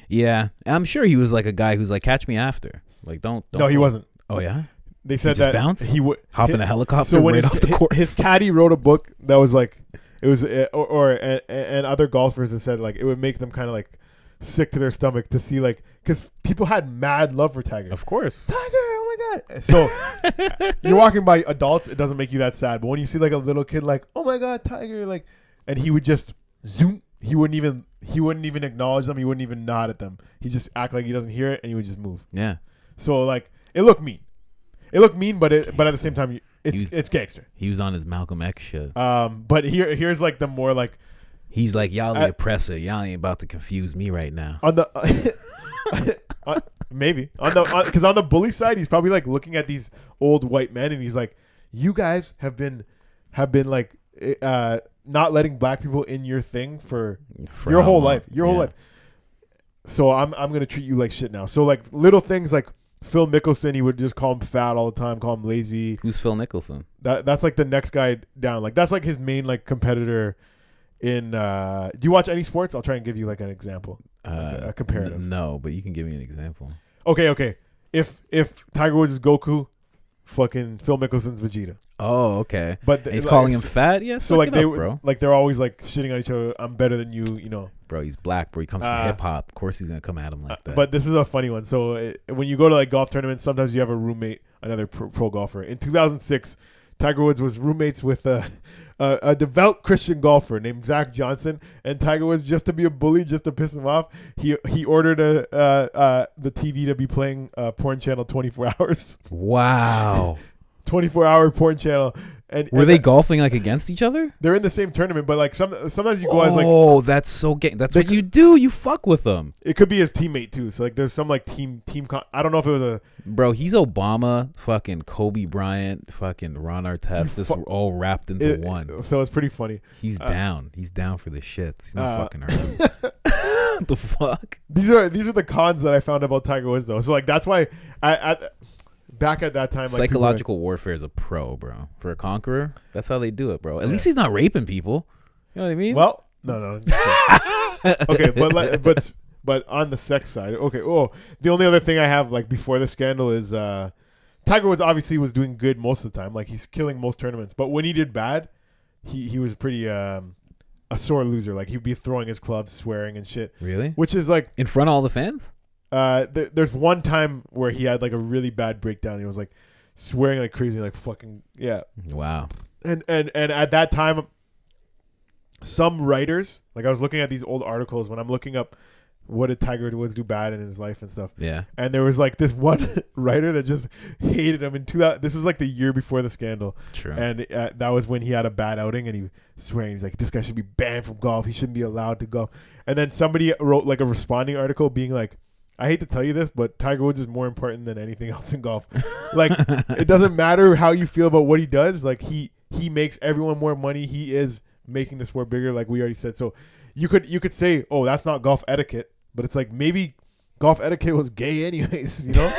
Yeah, I'm sure he was like a guy who's like, catch me after. Like, don't. No, he wasn't. Oh yeah. They said just that bounce? he would Hop in a helicopter so when right off the course. His caddy wrote a book that was like, it was, and other golfers have said like it would make them kind of like sick to their stomach to see like, because people had mad love for Tiger. Of course. Tiger, oh my god. So you're walking by adults, it doesn't make you that sad. But when you see like a little kid, like, oh my god, Tiger, like, and he would just zoom. He wouldn't even acknowledge them. He wouldn't even nod at them. He just act like he doesn't hear it, and he would just move. Yeah. So like it looked mean. It looked mean, but at the same time, it's gangster. He was on his Malcolm X shit. But here's like the more like he's like, y'all the oppressor. Y'all ain't about to confuse me right now. on the maybe because on the bully side, he's probably like looking at these old white men, and he's like, you guys have been like not letting black people in your thing for your whole life. Your whole life. So I'm gonna treat you like shit now. So like little things like Phil Mickelson, he would just call him fat all the time, call him lazy. Who's Phil Mickelson? That's like the next guy down. Like that's like his main like competitor in do you watch any sports? I'll try and give you like an example. Like a comparative. No, but you can give me an example. Okay. If Tiger Woods is Goku, fucking Phil Mickelson's Vegeta. Oh, okay. But he's calling him fat. Yeah. So like bro. Like they're always like shitting on each other. I'm better than you. You know. Bro, he's black. Bro, he comes from hip hop. Of course, he's gonna come at him like that. But this is a funny one. So when you go to like golf tournaments, sometimes you have a roommate, another pro golfer. In 2006, Tiger Woods was roommates with a devout Christian golfer named Zach Johnson, and Tiger Woods, just to be a bully, just to piss him off, he ordered the TV to be playing porn channel 24 hours. Wow. 24-hour porn channel. And were they golfing like against each other? They're in the same tournament, but like sometimes you go as like, oh, that's so gay. That's what you do. You fuck with them. It could be his teammate too. So like there's some like team. I don't know if it was a bro. He's Obama, fucking Kobe Bryant, fucking Ron Artest, just all wrapped into one. So it's pretty funny. He's down. He's down for the shits. He's not fucking around. What the fuck? These are the cons that I found about Tiger Woods though. So like that's why back at that time, like, psychological warfare is a pro, bro. For a conqueror, that's how they do it, bro. At least he's not raping people. You know what I mean? Well, no. Okay, but on the sex side, okay. Oh, the only other thing I have like before the scandal is Tiger Woods obviously was doing good most of the time. Like he's killing most tournaments, but when he did bad, he was pretty a sore loser. Like he'd be throwing his clubs, swearing and shit. Really? Which is like in front of all the fans. There's one time where he had like a really bad breakdown. He was like swearing like crazy, like fucking yeah. Wow. And at that time, some writers, like I was looking at these old articles when I'm looking up what did Tiger Woods do bad in his life and stuff. Yeah. And there was like this one writer that just hated him in 2000. This was like the year before the scandal. True. And that was when he had a bad outing and he was swearing. He's like, this guy should be banned from golf. He shouldn't be allowed to golf. And then somebody wrote like a responding article being like, I hate to tell you this, but Tiger Woods is more important than anything else in golf. Like, it doesn't matter how you feel about what he does. Like, he makes everyone more money. He is making the sport bigger, like we already said. So you could say, oh, that's not golf etiquette, but it's like maybe golf etiquette was gay anyways, you know?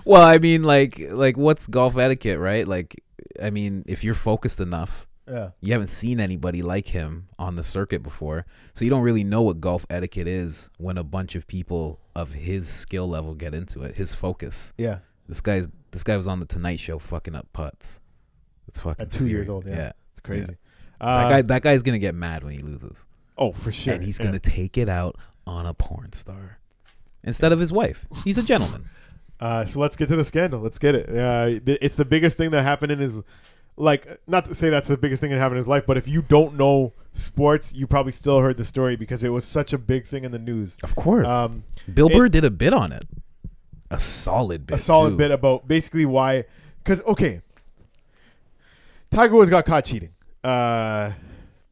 Well, I mean, like what's golf etiquette, right? Like, I mean, if you're focused enough. Yeah. You haven't seen anybody like him on the circuit before, so you don't really know what golf etiquette is when a bunch of people of his skill level get into it. His focus. Yeah. This guy was on the Tonight Show fucking up putts. It's fucking at 2 serious. years old. Yeah. It's crazy. Yeah. That guy's gonna get mad when he loses. Oh, for sure. And he's gonna take it out on a porn star instead of his wife. He's a gentleman. So let's get to the scandal. Let's get it. It's the biggest thing that happened in his. Like, not to say that's the biggest thing that happened in his life, but if you don't know sports, you probably still heard the story because it was such a big thing in the news. Of course. Bill Burr did a bit on it. A solid bit. Bit about basically why. Because Tiger Woods got caught cheating. A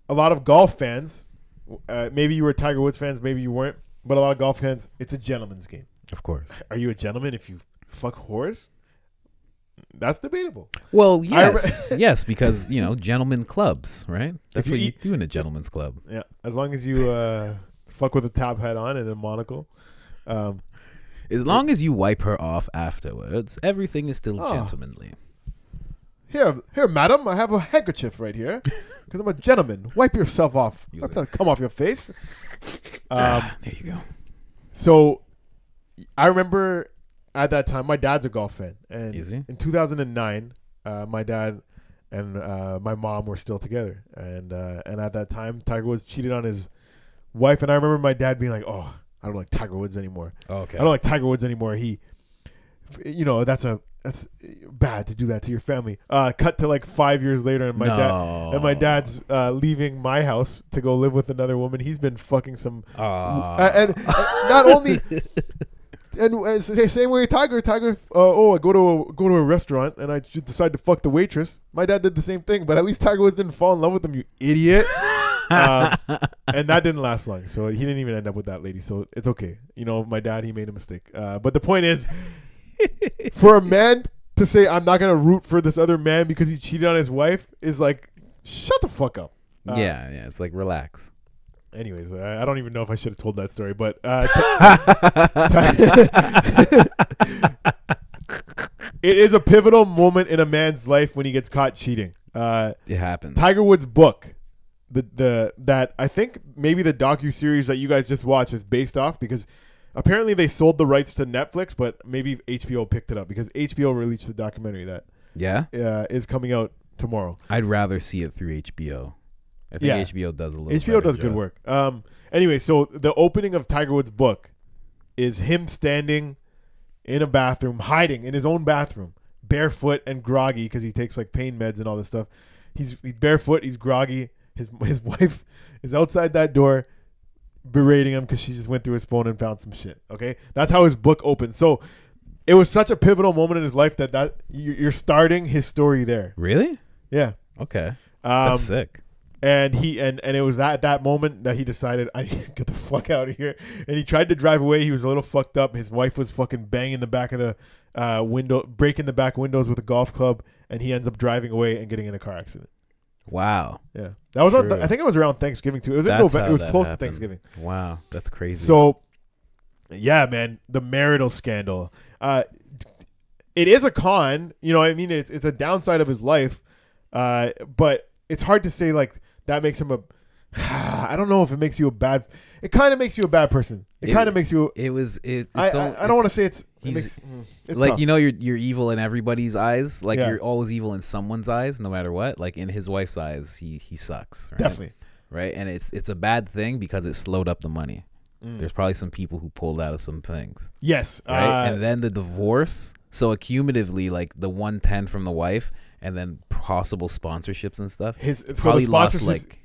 lot of golf fans, maybe you were Tiger Woods fans, maybe you weren't, but a lot of golf fans, it's a gentleman's game. Of course. Are you a gentleman if you fuck whores? That's debatable. Well, yes, yes, because gentlemen clubs, right? That's what you do in a gentleman's club. Yeah, as long as you fuck with a top hat on and a monocle. As long as you wipe her off afterwards, everything is still gentlemanly. Here, madam, I have a handkerchief right here because I'm a gentleman. Wipe yourself off. Let that come off your face. There you go. So, I remember at that time, my dad's a golf fan, and Easy. in 2009, my dad and my mom were still together, and at that time, Tiger Woods cheated on his wife, and I remember my dad being like, "Oh, I don't like Tiger Woods anymore. Oh, okay. I don't like Tiger Woods anymore. He, that's bad to do that to your family." Cut to like 5 years later, and my dad's leaving my house to go live with another woman. He's been fucking some, and not only. And same way, Tiger. I go to a restaurant and I decide to fuck the waitress. My dad did the same thing, but at least Tiger Woods didn't fall in love with him, you idiot. And that didn't last long, so he didn't even end up with that lady. So it's okay. My dad, he made a mistake. But the point is, for a man to say I'm not gonna root for this other man because he cheated on his wife is like, shut the fuck up. Yeah, it's like relax. Anyways, I don't even know if I should have told that story, but it is a pivotal moment in a man's life when he gets caught cheating. It happens. Tiger Woods' book, that I think maybe the docuseries that you guys just watched is based off, because apparently they sold the rights to Netflix, but maybe HBO picked it up because HBO released the documentary that is coming out tomorrow. I'd rather see it through HBO. I think HBO does a little. HBO does good work. Anyway, so the opening of Tiger Woods' book is him standing in a bathroom, hiding in his own bathroom, barefoot and groggy because he takes like pain meds and all this stuff. He's barefoot. He's groggy. His wife is outside that door, berating him because she just went through his phone and found some shit. Okay, that's how his book opens. So it was such a pivotal moment in his life that you're starting his story there. Really? Yeah. Okay. That's sick. And it was that moment that he decided, I need to get the fuck out of here. And he tried to drive away. He was a little fucked up. His wife was fucking banging the back of the window, breaking the back windows with a golf club, and he ends up driving away and getting in a car accident. Wow. Yeah, that was I think it was around Thanksgiving too. It was in November. It was close to Thanksgiving. Wow, that's crazy. So, yeah, man, the marital scandal. It is a con. I mean, it's a downside of his life, but it's hard to say like. That makes him I don't know if it makes you a bad. It kind of makes you a bad person. It kind of makes you. I don't want to say it's. It's like tough. You're evil in everybody's eyes. Like you're always evil in someone's eyes, no matter what. Like in his wife's eyes, he sucks. Right? Definitely. Right, and it's a bad thing because it slowed up the money. There's probably some people who pulled out of some things. Yes. Right, and then the divorce. So accumulatively, like the 110 from the wife, and then possible sponsorships and stuff. Probably lost like.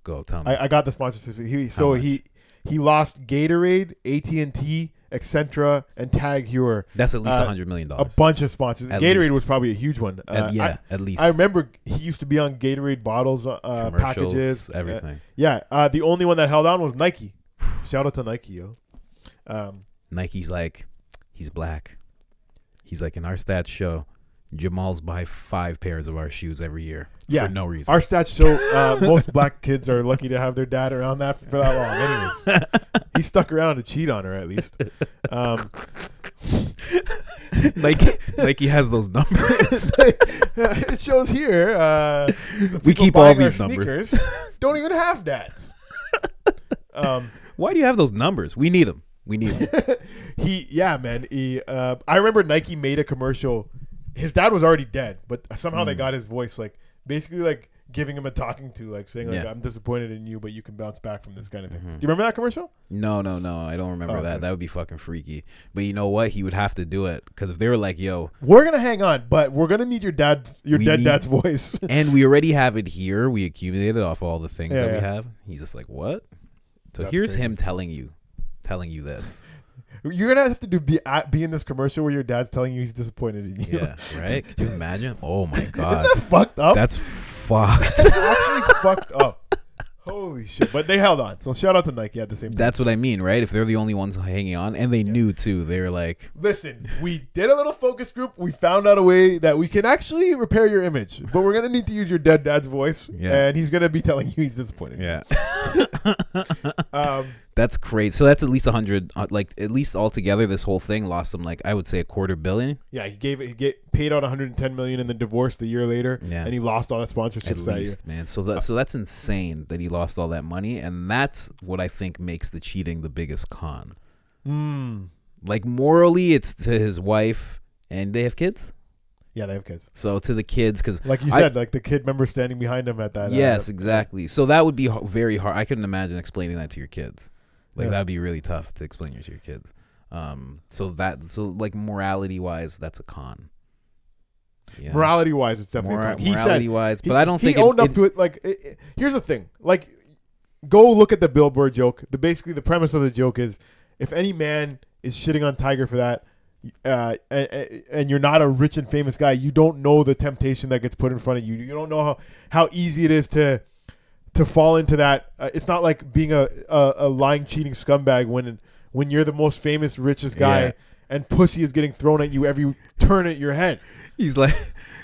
Go tell me. I got the sponsorships. He lost Gatorade, AT&T, Accentra, and Tag Heuer. That's at least $100 million. A bunch of sponsors. Gatorade was probably a huge one. At least. I remember he used to be on Gatorade bottles, packages, everything. The only one that held on was Nike. Shout out to Nike, yo. Nike's like, he's black. He's like, in our stats show, Jamal's buy 5 pairs of our shoes every year for no reason. Our stats show most black kids are lucky to have their dad around for that long. Anyways, he stuck around to cheat on her at least. Nike has those numbers. It shows here. We keep all these numbers. Don't even have dads. Why do you have those numbers? We need them. Man. I remember Nike made a commercial. His dad was already dead, but somehow they got his voice, like basically like giving him a talking to, like saying like, I'm disappointed in you, but you can bounce back from this kind of thing. Do you remember that commercial? No, I don't remember that. That would be fucking freaky. But you know what? He would have to do it because if they were like, "Yo, we're gonna hang on, but we're gonna need your dead dad's voice," and we already have it here. We accumulated off all the things that we have. He's just like, "What?" So here's him telling you this. You're gonna have to be in this commercial where your dad's telling you he's disappointed in you. Yeah, right? Could you imagine? Oh my god, Isn't that fucked up? that's fucked. It's actually fucked up. Holy shit! But they held on. So shout out to Nike at the same time. That's what I mean, right? If they're the only ones hanging on, and they knew too, they were like, listen, we did a little focus group. We found out a way that we can actually repair your image, but we're gonna need to use your dead dad's voice, and he's gonna be telling you he's disappointed. yeah. That's crazy. So that's at least 100. Like at least altogether, this whole thing lost him like I would say $250 million. Yeah, he paid out 110 million and then divorced the year later. Yeah, and he lost all that sponsorships that year. Man. So that's insane that he lost all that money, and that's what I think makes the cheating the biggest con. Like morally, it's to his wife, and they have kids. Yeah, they have kids. So to the kids, because like you said, like the kid member standing behind him at that. Yes, exactly. So that would be very hard. I couldn't imagine explaining that to your kids. Like that'd be really tough to explain to your kids. So like morality wise, that's a con. Yeah. Morality wise, it's definitely a con. Morality wise, but I don't think he owned up to it. Like, here's the thing. Like, go look at the billboard joke. Basically the premise of the joke is, if any man is shitting on Tiger for that, and you're not a rich and famous guy, you don't know the temptation that gets put in front of you. You don't know how easy it is to fall into that. It's not like being a lying, cheating scumbag when you're the most famous, richest guy, and pussy is getting thrown at you every turn at your head. He's like,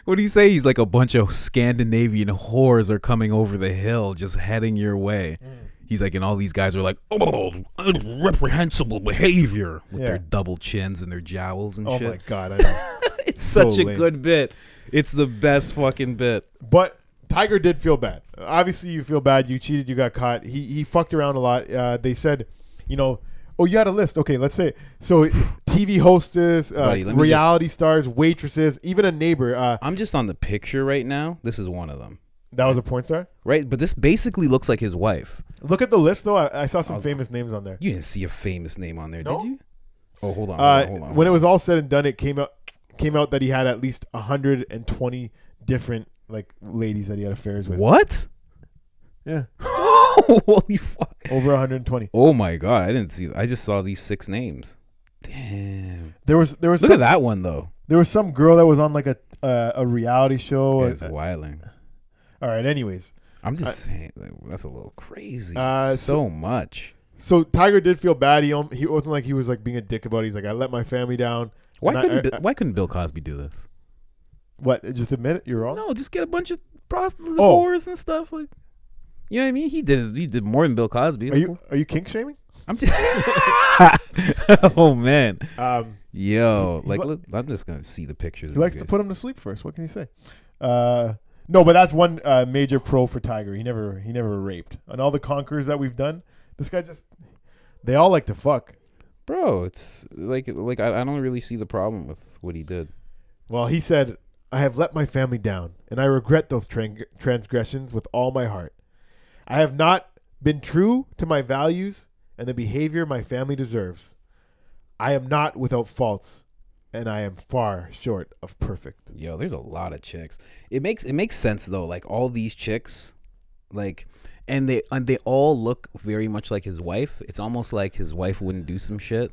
what do you say? He's like a bunch of Scandinavian whores are coming over the hill, just heading your way. He's like, and all these guys are like, oh, reprehensible behavior with their double chins and their jowls and shit. Oh my god, I know. It's such a good bit. It's the best fucking bit. But Tiger did feel bad. Obviously, you feel bad. You cheated. You got caught. He fucked around a lot. They said, oh, you had a list. Okay, let's say so. TV hostess, reality stars, waitresses, even a neighbor. I'm just on the picture right now. This is one of them. That was a porn star, right? But this basically looks like his wife. Look at the list, though. I saw some famous names on there. You didn't see a famous name on there, no? Did you? Oh, hold on. When it was all said and done, it came out that he had at least 120 different like ladies that he had affairs with. What? Yeah. Holy fuck! Over 120. Oh my god! I didn't see. I just saw these 6 names. Damn. There was. Look at that one though. There was some girl that was on like a reality show. It's wilding. All right. Anyways, I'm just saying that's a little crazy. So much. So Tiger did feel bad. He wasn't like he was like being a dick about it. He's like, I let my family down. Why couldn't Bill Cosby do this? What? Just admit it. You're wrong. No, just get a bunch of prostitutes, whores, and stuff. Like, you know what I mean? He did more than Bill Cosby. Are you kink shaming? I'm just. Oh man. Yo, like I'm just gonna see the pictures. He likes to put him to sleep first. What can you say? No, but that's one major pro for Tiger. He never raped. On all the conquerors that we've done, this guy they all like to fuck. Bro, it's like I don't really see the problem with what he did. Well, he said, I have let my family down, and I regret those transgressions with all my heart. I have not been true to my values and the behavior my family deserves. I am not without faults, and I am far short of perfect. Yo, there's a lot of chicks. It makes sense though. Like all these chicks, like, and they all look very much like his wife. It's almost like his wife wouldn't do some shit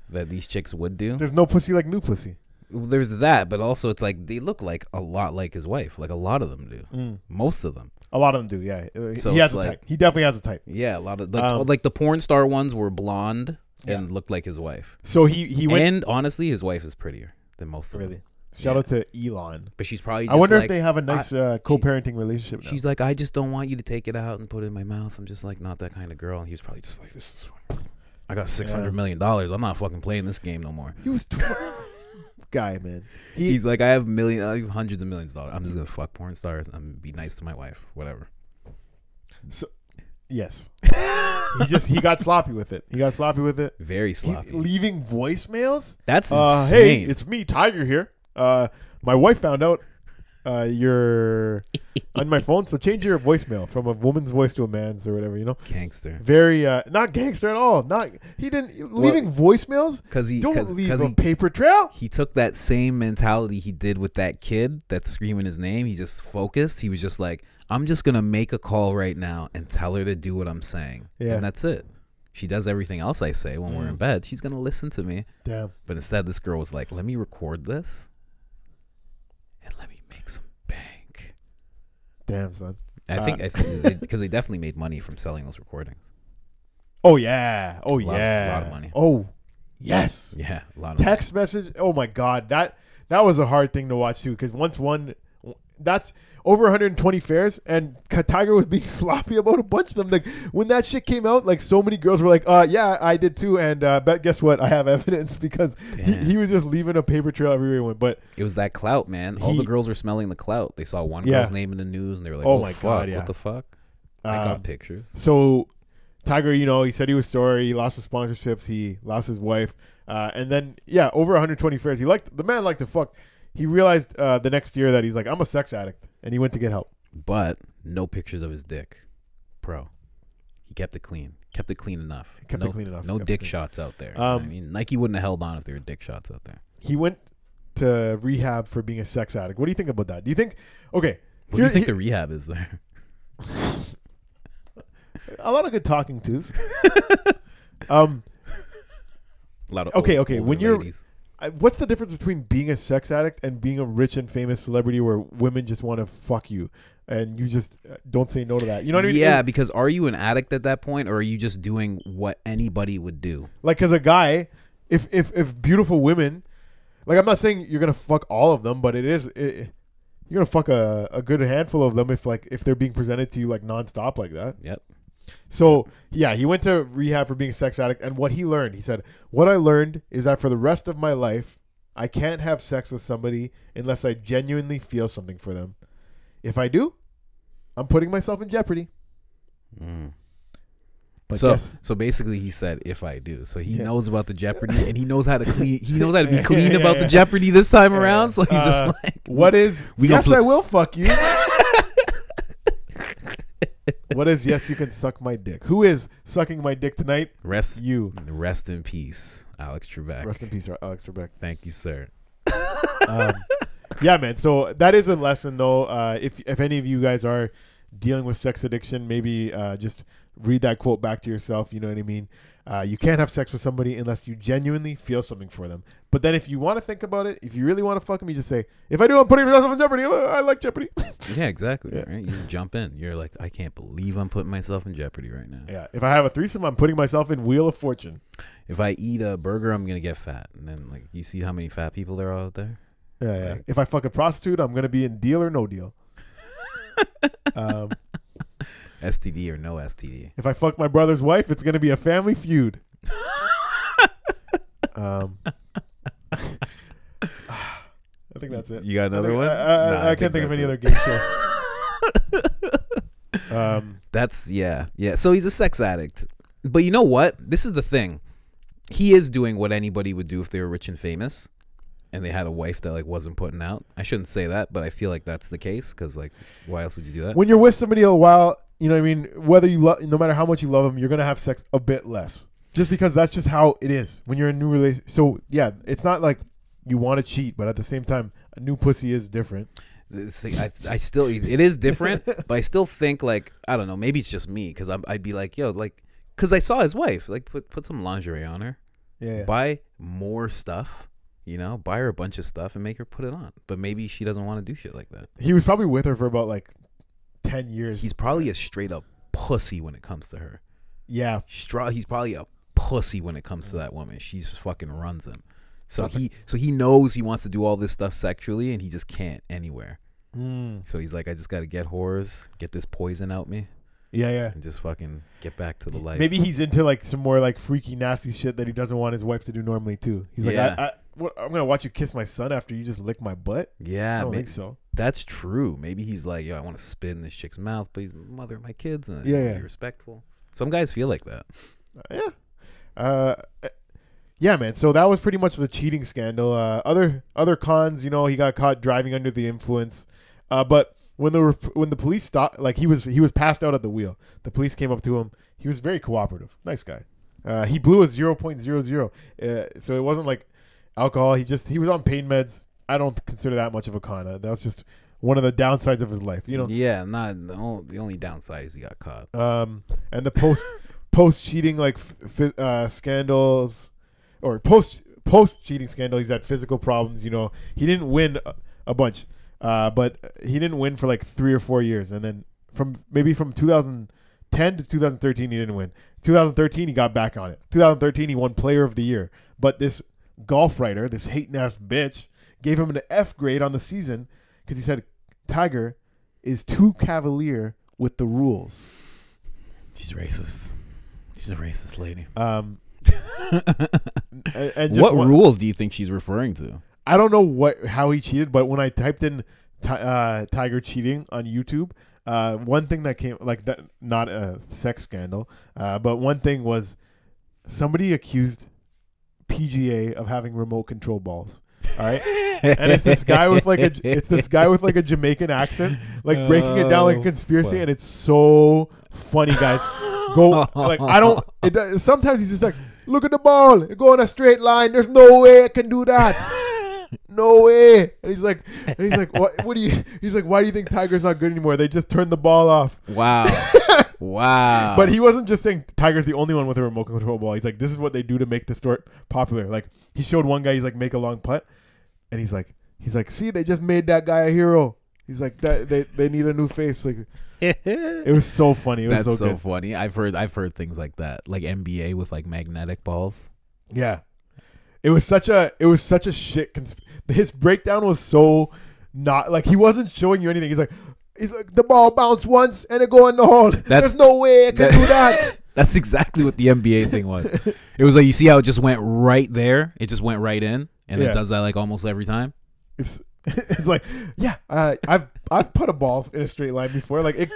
that these chicks would do. There's no pussy like new pussy. There's that, but also it's like they look like a lot like his wife. Like a lot of them do. Most of them. A lot of them do. Yeah. So he has a type. He definitely has a type. Yeah, a lot of like the porn star ones were blonde and looked like his wife. So he went. And honestly, his wife is prettier than most of them. Really. Shout out to Elon. But she's probably. I wonder if they have a nice co-parenting relationship now. She's like, I just don't want you to take it out and put it in my mouth. I'm just like not that kind of girl. And he was probably just like, this is. I got $600 million. I'm not fucking playing this game no more. He was. Guy, man. He's like, I have hundreds of millions of dollars. I'm just gonna fuck porn stars. I'm gonna be nice to my wife. Whatever. So, yes. he got sloppy with it. Very sloppy. Leaving voicemails. That's insane. Hey, it's me, Tiger here. My wife found out you're on my phone, so change your voicemail from a woman's voice to a man's or whatever, Gangster. Very not gangster at all. Leaving voicemails because he don't leave a paper trail. He took that same mentality he did with that kid that's screaming his name. He just focused. He was just like, I'm just gonna make a call right now and tell her to do what I'm saying. Yeah, and that's it. She does everything else I say when we're in bed. She's gonna listen to me. Damn. But instead, this girl was like, "Let me record this, and let me make some bank." Damn, son. I think because they definitely made money from selling those recordings. Oh yeah. Oh a lot of money. Oh yes. Yeah, a lot of text message. Oh my god, that was a hard thing to watch too. Because that's over 120 fares, and Tiger was being sloppy about a bunch of them. Like when that shit came out, like so many girls were like, yeah, I did too, and but guess what? I have evidence because he was just leaving a paper trail everywhere he went. But it was that clout, man. All the girls were smelling the clout. They saw one girl's name in the news, and they were like, "Oh my god, what the fuck?" I got pictures. So Tiger, he said he was sorry. He lost his sponsorships. He lost his wife, and then over 120 fares. The man liked to fuck. He realized the next year that he's like, I'm a sex addict, and he went to get help. But no pictures of his dick, bro. He kept it clean. Kept it clean enough. No dick shots out there. I mean, Nike wouldn't have held on if there were dick shots out there. He went to rehab for being a sex addict. What do you think about that? Do you think? Okay. What do you think the rehab is there? A lot of good talking tos. A lot of okay. When you're ladies. What's the difference between being a sex addict and being a rich and famous celebrity where women just want to fuck you and you just don't say no to that? You know what I mean? Yeah, because are you an addict at that point, or are you just doing what anybody would do? Like, as a guy, if beautiful women, like, I'm not saying you're gonna fuck all of them, but you're gonna fuck a good handful of them if they're being presented to you like nonstop like that. Yep. So, yeah, he went to rehab for being a sex addict, and what he learned, he said, what I learned is that for the rest of my life, I can't have sex with somebody unless I genuinely feel something for them. If I do, I'm putting myself in jeopardy. But so basically he said, if I do. So he knows about the jeopardy, and he knows how to clean. He knows how to be clean about the jeopardy this time around. So he's just like, what is, yes, I will fuck you. What is, yes, you can suck my dick? Who is sucking my dick tonight? Rest in peace, Alex Trebek. Rest in peace, Alex Trebek. Thank you, sir. Yeah, man. So that is a lesson, though. If any of you guys are dealing with sex addiction, maybe just read that quote back to yourself. You know what I mean? You can't have sex with somebody unless you genuinely feel something for them. But then if you want to think about it, if you really want to fuck them, you just say, if I do, I'm putting myself in jeopardy. I like jeopardy. Yeah, exactly. Yeah. Right? You just jump in. You're like, I can't believe I'm putting myself in jeopardy right now. Yeah. If I have a threesome, I'm putting myself in Wheel of Fortune. If I eat a burger, I'm going to get fat. And then, like, you see how many fat people there are out there? Yeah, like, if I fuck a prostitute, I'm going to be in Deal or No Deal. STD or no STD. If I fuck my brother's wife, it's going to be a family feud. I think that's it. You got another one? I can't think of any other game shows. That's yeah. So he's a sex addict, but you know what? This is the thing. He is doing what anybody would do if they were rich and famous, and they had a wife that like wasn't putting out. I shouldn't say that, but I feel like that's the case because like, why else would you do that? When you're with somebody a while, you know what I mean. Whether no matter how much you love them, you're gonna have sex a bit less, just because that's just how it is when you're in a new relationship. So yeah, it's not like you want to cheat, but at the same time, a new pussy is different. I still, it is different, but I still think like, I don't know, maybe it's just me because I'd be like, yo, like, because I saw his wife, like, put some lingerie on her, buy more stuff, buy her a bunch of stuff and make her put it on. But maybe she doesn't want to do shit like that. He was probably with her for about like 10 years. He's probably a straight up pussy when it comes to her. Yeah, he's probably a pussy when it comes to that woman. She's fucking runs him. So he knows he wants to do all this stuff sexually, and he just can't anywhere. So he's like, I just got to get whores, get this poison out me. Yeah. And just fucking get back to the life. Maybe he's into like some more like freaky, nasty shit that he doesn't want his wife to do normally too. He's like, I'm going to watch you kiss my son after you just lick my butt? Yeah. I don't think so. That's true. Maybe he's like, yo, I want to spit in this chick's mouth, but he's the mother of my kids. And be respectful. Some guys feel like that. Yeah, man. So that was pretty much the cheating scandal. Other cons, he got caught driving under the influence. But when the police stopped, like he was passed out at the wheel. The police came up to him. He was very cooperative. Nice guy. He blew a 0.00. So it wasn't like alcohol. He was on pain meds. I don't consider that much of a con. That was just one of the downsides of his life. Yeah, not the only downside is he got caught. And the post cheating like scandals, or post cheating scandal. He's had physical problems. You know, he didn't win a bunch, but he didn't win for like 3 or 4 years, and then from 2010 to 2013 he didn't win. 2013 he got back on it. 2013 he won Player of the Year, but this golf writer, this hating ass bitch, gave him an F grade on the season because he said Tiger is too cavalier with the rules. She's racist. She's a racist lady. And what rules do you think she's referring to? I don't know how he cheated, but when I typed in Tiger cheating on YouTube, one thing that came like that, not a sex scandal, but one thing was somebody accused PGA of having remote control balls. All right, and it's this guy with like a Jamaican accent, like breaking it down like a conspiracy, and it's so funny, guys. Go like I don't. Sometimes he's just like, look at the ball, it go in a straight line. There's no way it can do that. No way. And he's like, what do you? He's like, why do you think Tiger's not good anymore? They just turned the ball off. Wow. Wow. But he wasn't just saying Tiger's the only one with a remote control ball. He's like, this is what they do to make the sport popular. Like he showed one guy, he's like, make a long putt, and he's like, see, they just made that guy a hero. He's like, that they need a new face. Like it was so funny. That's so funny. I've heard things like that, like NBA with like magnetic balls. Yeah. It was such a shit. His breakdown was so not like he wasn't showing you anything. He's like the ball bounced once and it go in the hole. There's no way it can do that. That's exactly what the NBA thing was. It was like, you see how it just went right there. It just went right in, and it does that like almost every time. It's like, yeah, I've put a ball in a straight line before. Like it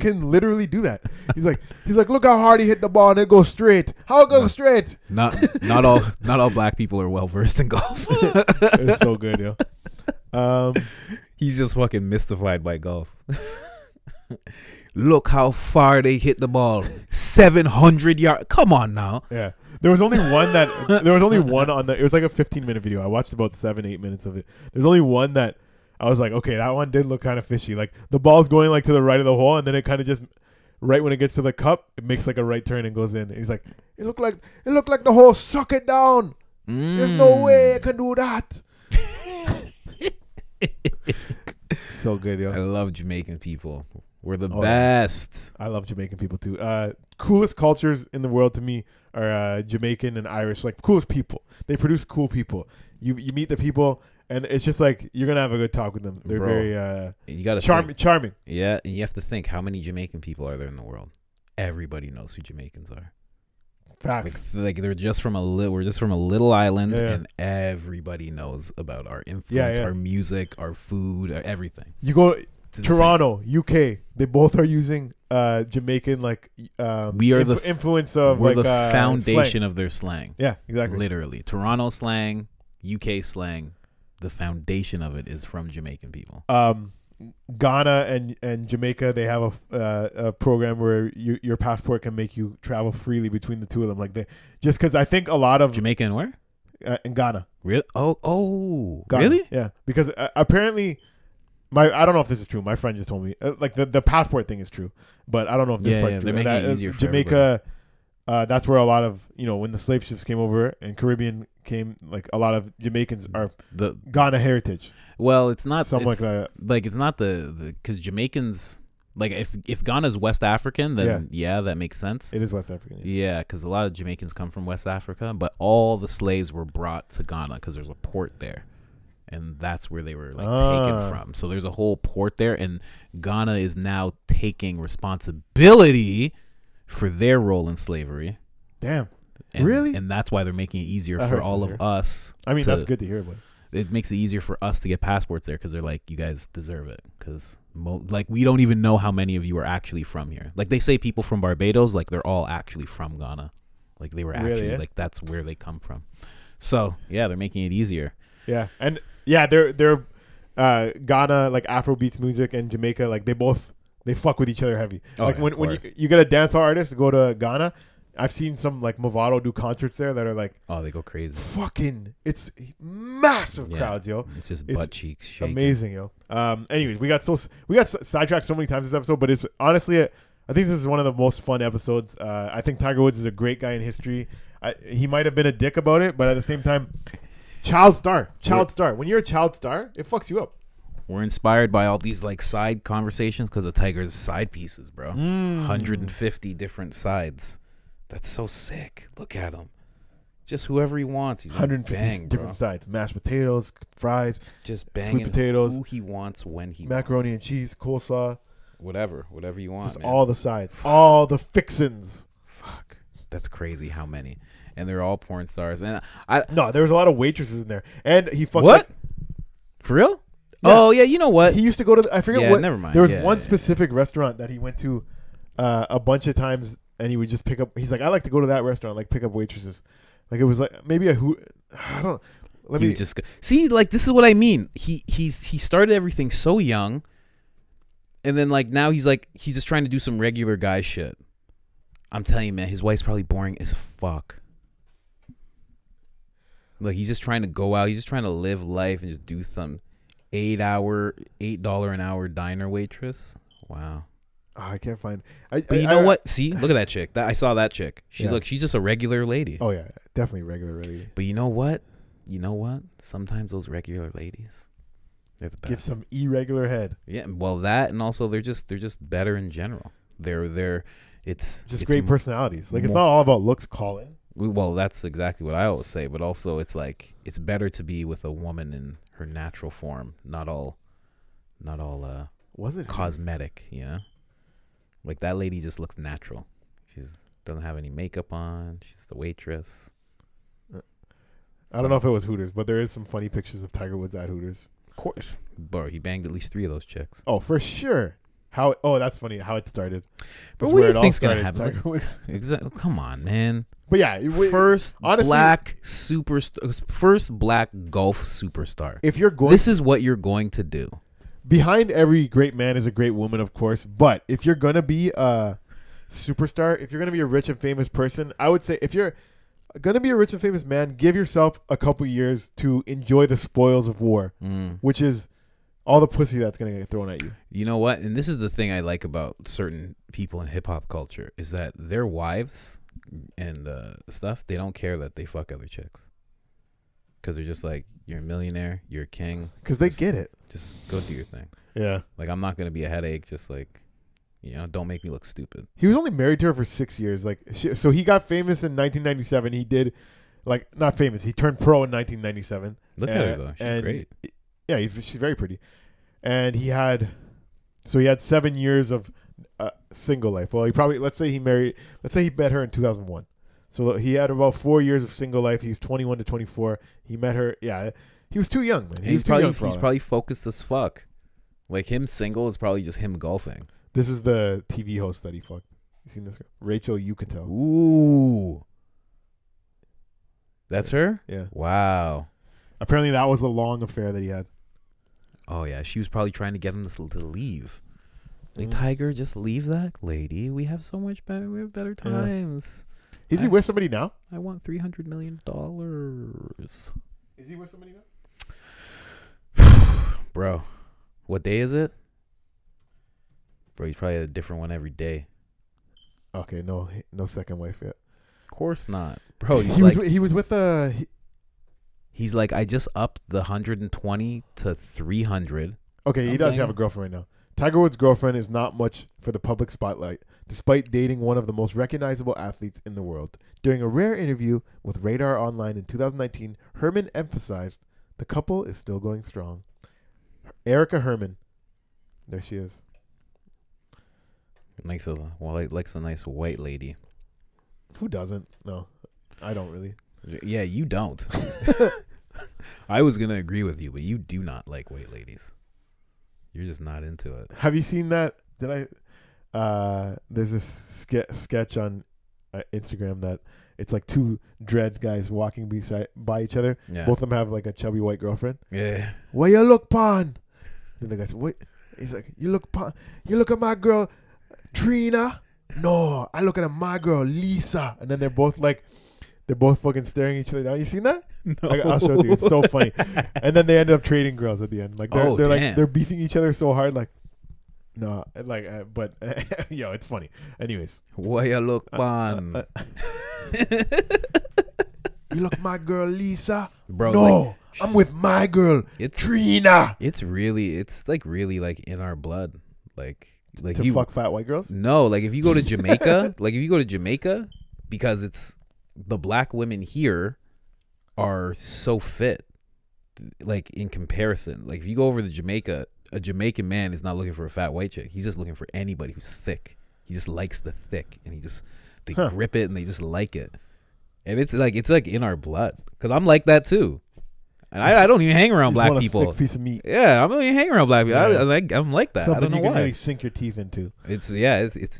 can literally do that. He's like, look how hard he hit the ball and it goes straight. How it goes straight? Not all black people are well versed in golf. It's so good, yo. He's just fucking mystified by golf. Look how far they hit the ball. 700 yards. Come on now. Yeah. There was only one on the. It was like a 15-minute video. I watched about 7-8 minutes of it. There's only one that I was like, okay, that one did look kind of fishy. Like the ball's going like to the right of the hole, and then it kind of just right when it gets to the cup, it makes like a right turn and goes in. And he's like, it looked like the hole suck it down. There's no way it can do that. So good, yo. I love Jamaican people. We're the best. I love Jamaican people too. Coolest cultures in the world to me are Jamaican and Irish. Like coolest people. They produce cool people. You meet the people, and it's just like you're gonna have a good talk with them. They're very you gotta charming. Yeah, and you have to think, how many Jamaican people are there in the world? Everybody knows who Jamaicans are. Facts. Like we're just from a little island, and everybody knows about our influence, our music, our food, everything. You go Toronto, UK. They both are using Jamaican like we are the influence of we're like the foundation slang. of their slang. Yeah, exactly. Literally, Toronto slang, UK slang. The foundation of it is from Jamaican people. Ghana and Jamaica, they have a program where your passport can make you travel freely between the two of them. Like just because I think a lot of Jamaica and where in Ghana. Really? Oh, Ghana. Really? Yeah, because apparently. I don't know if this is true. My friend just told me like the passport thing is true, but I don't know if this part's true. They're making it easier for Jamaica, that's where a lot of when the slave ships came over and Caribbean came, like a lot of Jamaicans are the Ghana heritage. Well, it's not something like that. Like it's not the because Jamaicans, like if Ghana's West African, then yeah, that makes sense. It is West African. Yeah, because a lot of Jamaicans come from West Africa, but all the slaves were brought to Ghana because there's a port there. And that's where they were like taken from. So there's a whole port there, and Ghana is now taking responsibility for their role in slavery. Damn. And, really? And that's why they're making it easier for all of us. I mean, that's good to hear, but it makes it easier for us to get passports there because they're like, you guys deserve it. Because like we don't even know how many of you are actually from here. Like they say people from Barbados, like they're all actually from Ghana. Like they were actually like that's where they come from. So yeah, they're making it easier. Yeah, and yeah, they're Ghana, like Afrobeats music, and Jamaica, like they fuck with each other heavy. Like when you get a dancehall artist to go to Ghana, I've seen some like Movado do concerts there that are like, oh, they go crazy. Fucking, it's massive crowds, yo. It's just butt cheeks shaking. Amazing, yo. Anyways, we got sidetracked so many times this episode, but it's honestly I think this is one of the most fun episodes. I think Tiger Woods is a great guy in history. He might have been a dick about it, but at the same time, child star. When you're a child star, it fucks you up. We're inspired by all these like side conversations because of Tiger's side pieces, bro. 150 different sides. That's so sick. Look at him. Just whoever he wants. He's 150 different sides. Mashed potatoes, fries, just banging sweet potatoes, who he wants when he macaroni wants. and cheese, coleslaw. Whatever you want. Just man. all the sides. All the fixins. Fuck. That's crazy how many. And they're all porn stars. And No, there was a lot of waitresses in there. And he fucked what? For real? Yeah. Oh, yeah, you know what? He used to go to, I forget what. Never mind. There was one specific restaurant that he went to a bunch of times, and he would just pick up. He's like, I like to go to that restaurant, like pick up waitresses. Like it was like maybe I don't. Let me just see. Like this is what I mean. He started everything so young, and then like now he's just trying to do some regular guy shit. I'm telling you, man, his wife's probably boring as fuck. Like he's just trying to go out. He's just trying to live life and just do some $8 an hour diner waitress. Wow. Oh, I can't find. But you know what? See, look at that chick. I saw that chick. She's just a regular lady. Oh yeah, definitely regular lady. But you know what? Sometimes those regular ladies, they're the best. Give some irregular head. Yeah, well, that and also they're just better in general. It's great personalities. Like it's not all about looks, Colin. Well, that's exactly what I always say. But also, it's like it's better to be with a woman in her natural form, not all was it cosmetic, you know? Like that lady just looks natural. She doesn't have any makeup on. She's the waitress. I don't know if it was Hooters, but there is some funny pictures of Tiger Woods at Hooters. Of course, bro. He banged at least 3 of those chicks. Oh, for sure. That's funny how it started. But what do you think's gonna happen? Tiger Woods. Exactly. Come on, man. But yeah, first honestly, black superstar, first black golf superstar. If you're going, this is what you're going to do. Behind every great man is a great woman, of course. But if you're gonna be a superstar, if you're gonna be a rich and famous person, I would say if you're gonna be a rich and famous man, give yourself a couple years to enjoy the spoils of war, which is all the pussy that's gonna get thrown at you. You know what? And this is the thing I like about certain people in hip hop culture is that their wives and stuff, they don't care that they fuck other chicks. Because they're just like, you're a millionaire, you're a king. Because they get it. Just go do your thing. Yeah. Like, I'm not going to be a headache. Just like, don't make me look stupid. He was only married to her for 6 years. So he got famous in 1997. He did, not famous. He turned pro in 1997. Look at her, though. She's great. Yeah, she's very pretty. And he had 7 years of single life. Well, let's say he met her in 2001. So he had about 4 years of single life. He was 21 to 24. He met her. Yeah, he was too young, man. He's probably focused as fuck. Like him single is probably just him golfing. This is the TV host that he fucked. You seen this girl? Rachel Yucatel. Ooh. That's her? Yeah. Wow. Apparently that was a long affair that he had. Oh, yeah. She was probably trying to get him to leave. Like, Tiger, just leave that lady. We have so much better. We have better times. Is he with somebody now? I want $300 million. Is he with somebody now? Bro, what day is it? Bro, he's probably a different one every day. Okay, no second wife yet. Of course not. Bro, he was with he's like, I just upped the 120 to 300. Okay, he does have a girlfriend right now. Tiger Woods' girlfriend is not much for the public spotlight, despite dating one of the most recognizable athletes in the world. During a rare interview with Radar Online in 2019, Herman emphasized the couple is still going strong. Erica Herman. There she is. Likes a nice white lady. Who doesn't? No, I don't really. Yeah, you don't. I was going to agree with you, but you do not like white ladies. You're just not into it. Have you seen that? There's this sketch on Instagram that it's like two dreads guys walking by each other. Yeah. Both of them have like a chubby white girlfriend. Yeah. Where you look, Pon? Then the guy said, "Wait." He's like, "You look at my girl, Trina." No, I look at my girl, Lisa. And then they're both fucking staring at each other down. You seen that? No. I'll show it to you. It's so funny. And then they ended up trading girls at the end. Like they're beefing each other so hard. Like, No, like, but yo, it's funny. Anyways, Why you look, man? You look my girl Lisa. Bro, No, like, I'm with my girl it's Trina. it's like really like in our blood. Like To fuck fat white girls? No, like if you go to Jamaica, because it's the black women here are so fit, like in comparison. Like if you go over to Jamaica, a Jamaican man is not looking for a fat white chick. He's just looking for anybody who's thick. He just likes the thick, and they grip it and they just like it. And it's like in our blood, because I'm like that too. And I don't even hang around black people. A thick piece of meat. Yeah, I'm not even hanging around black people. Yeah. I'm like that. Something I don't know you can why. really sink your teeth into. It's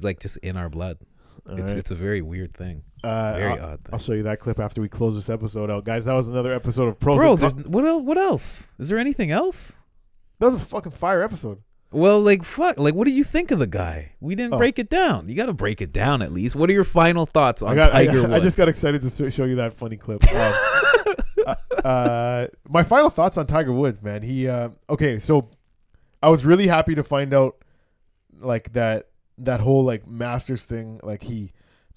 like just in our blood. It's a very weird thing. Very odd thing. I'll show you that clip after we close this episode out, guys. That was another episode of Pros. Bro, what else? Is there anything else? That was a fucking fire episode. Well, like fuck, like what did you think of the guy? We didn't break it down. You got to break it down at least. What are your final thoughts on Tiger Woods? I just got excited to show you that funny clip. My final thoughts on Tiger Woods, man. He okay, so I was really happy to find out like that whole like Masters thing. Like he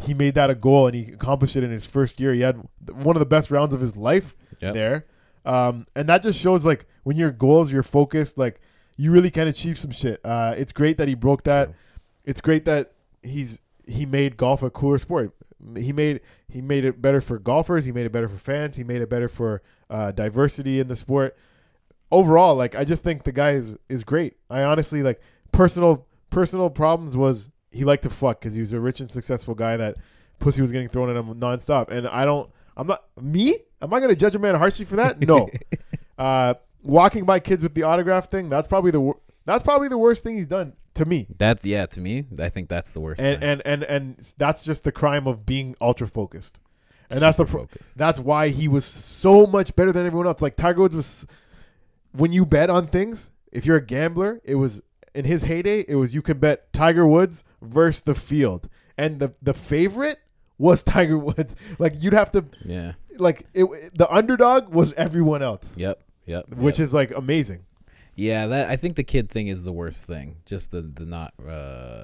made that a goal and he accomplished it in his first year. He had one of the best rounds of his life there, and that just shows like when your goals, you're focused, like you really can achieve some shit. It's great that he broke that. True. It's great that he made golf a cooler sport. He made it better for golfers. He made it better for fans. He made it better for diversity in the sport. Overall, like I just think the guy is great. I honestly like personal problems was he liked to fuck because he was a rich and successful guy that pussy was getting thrown at him nonstop. And am I going to judge a man harshly for that? No. Walking by kids with the autograph thing, that's probably the worst thing he's done to me. To me, I think that's the worst thing. And that's just the crime of being ultra focused. And that's why he was so much better than everyone else. Like Tiger Woods was, when you bet on things, if you're a gambler, it was in his heyday, it was you could bet Tiger Woods versus the field. And the favorite was Tiger Woods. Like you'd have to the underdog was everyone else. Yep. Which is like amazing. Yeah, I think the kid thing is the worst thing. Just the not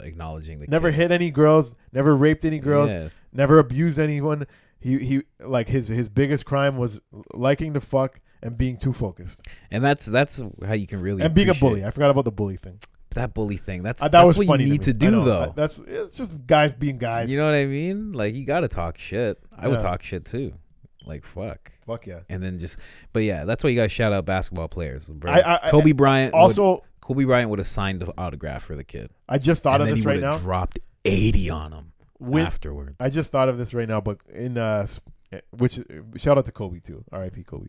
acknowledging the never kid. hit any girls, never raped any girls, never abused anyone. He like his biggest crime was liking to fuck and being too focused. And that's how you can really being a bully. I forgot about the bully thing. That bully thing. That's was what funny you need to do though. It's just guys being guys. You know what I mean? Like you got to talk shit. I would talk shit too. Like fuck yeah. And then but yeah, that's why you guys shout out basketball players. Bro. Kobe Bryant would have signed the autograph for the kid. I just thought of this right now. Dropped 80 on him afterwards. I just thought of this right now, but in which shout out to Kobe too. R.I.P. Kobe.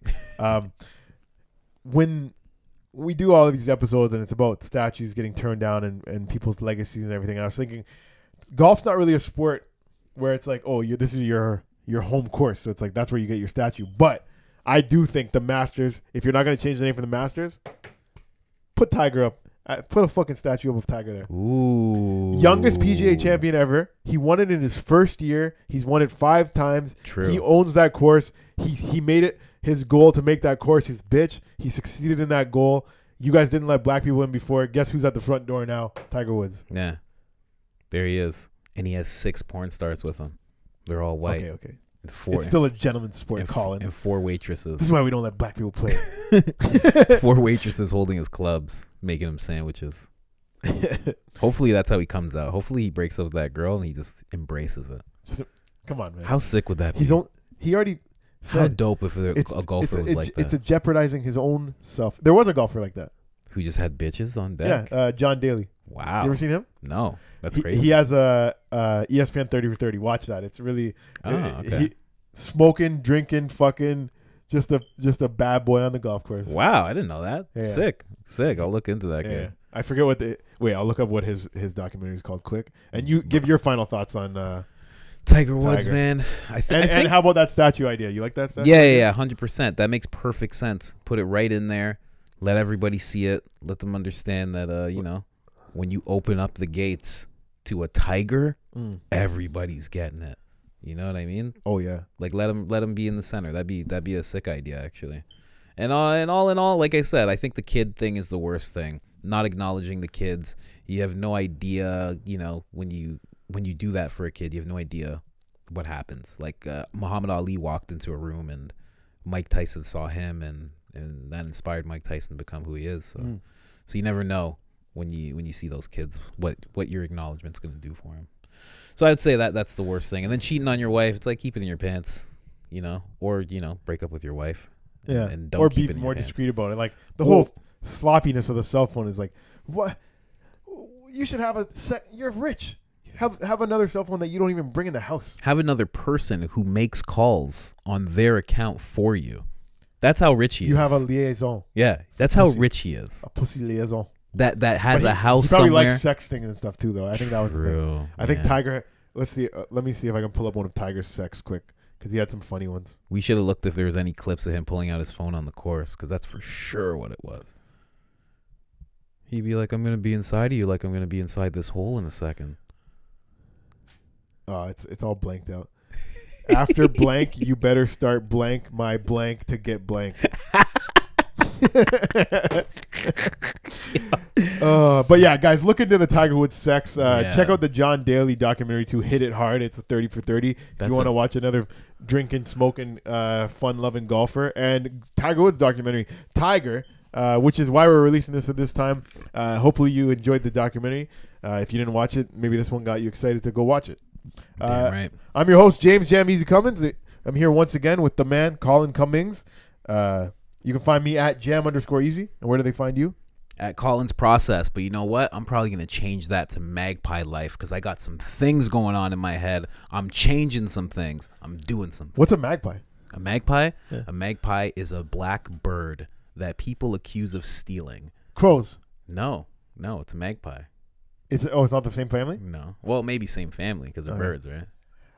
When we do all of these episodes and it's about statues getting turned down and people's legacies and everything, I was thinking golf's not really a sport where it's like, oh, this is your home course, so it's like that's where you get your statue. But I do think the Masters, if you're not going to change the name for the Masters, put Tiger up. Put a fucking statue up of Tiger there. Ooh. Youngest PGA champion ever. He won it in his first year. He's won it 5 times. True. He owns that course. He made it his goal to make that course his bitch. He succeeded in that goal. You guys didn't let black people in before. Guess who's at the front door now? Tiger Woods. Yeah. There he is. And he has 6 porn stars with him. They're all white. Okay. It's still a gentleman's sport, Colin. And 4 waitresses. This is why we don't let black people play. 4 waitresses holding his clubs, making him sandwiches. Hopefully that's how he comes out. Hopefully he breaks up with that girl and he just embraces it. Come on, man. How sick would that be? He already said. How dope if a golfer was like that. It's a jeopardizing his own self. There was a golfer like that. Who just had bitches on deck? Yeah, John Daly. Wow. You ever seen him? No. That's crazy. He has a ESPN 30 for 30. Watch that. It's really smoking, drinking, fucking, just a bad boy on the golf course. Wow, I didn't know that. Yeah. Sick. I'll look into that guy. I forget I'll look up what his documentary is called quick. And you give your final thoughts on Tiger Woods, man. I think and how about that statue idea? You like that statue? Yeah, 100%. That makes perfect sense. Put it right in there. Let everybody see it. Let them understand that when you open up the gates to a tiger, everybody's getting it. You know what I mean? Oh yeah. Like let him be in the center. That'd be a sick idea actually. And all in all, like I said, I think the kid thing is the worst thing. not acknowledging the kids. You have no idea, when you do that for a kid, you have no idea what happens. Like Muhammad Ali walked into a room and Mike Tyson saw him, and that inspired Mike Tyson to become who he is. So you never know when you see those kids what your acknowledgement's going to do for him. So I would say that's the worst thing. And then cheating on your wife, it's like keep it in your pants, or break up with your wife. Yeah, and don't or keep be it in more your pants. discreet about it. Like the whole sloppiness of the cell phone is like, what? You should have you're rich. Have another cell phone that you don't even bring in the house. Have another person who makes calls on their account for you. That's how rich he is. You have a liaison. Yeah, that's how rich he is. A pussy liaison. That has a house he probably somewhere. likes sexting and stuff too, though. I think that was the thing. I think Tiger. Let's see. Let me see if I can pull up one of Tiger's sex quick, because he had some funny ones. We should have looked if there was any clips of him pulling out his phone on the course, because that's for sure what it was. He'd be like, "I'm gonna be inside of you, like I'm gonna be inside this hole in a second." It's all blanked out. After blank, you better start blank my blank to get blank. But yeah, guys, look into the Tiger Woods sex. Check out the John Daly documentary too. Hit It Hard. It's a 30 for 30. If you want to watch another drinking, smoking, fun-loving golfer. And Tiger Woods documentary, Tiger, which is why we're releasing this at this time. Hopefully you enjoyed the documentary. If you didn't watch it, maybe this one got you excited to go watch it. Damn right. I'm your host, James Jam Easy Cummins. I'm here once again with the man, Colin Cummings. You can find me at jam_easy. And where do they find you? At Colin's Process. But you know what? I'm probably going to change that to Magpie Life, because I got some things going on in my head. I'm changing some things. I'm doing something. What's a magpie? A magpie? Yeah. A magpie is a black bird that people accuse of stealing. Crows. No, it's a magpie. It's not the same family? No. Well, maybe same family because they're birds, right?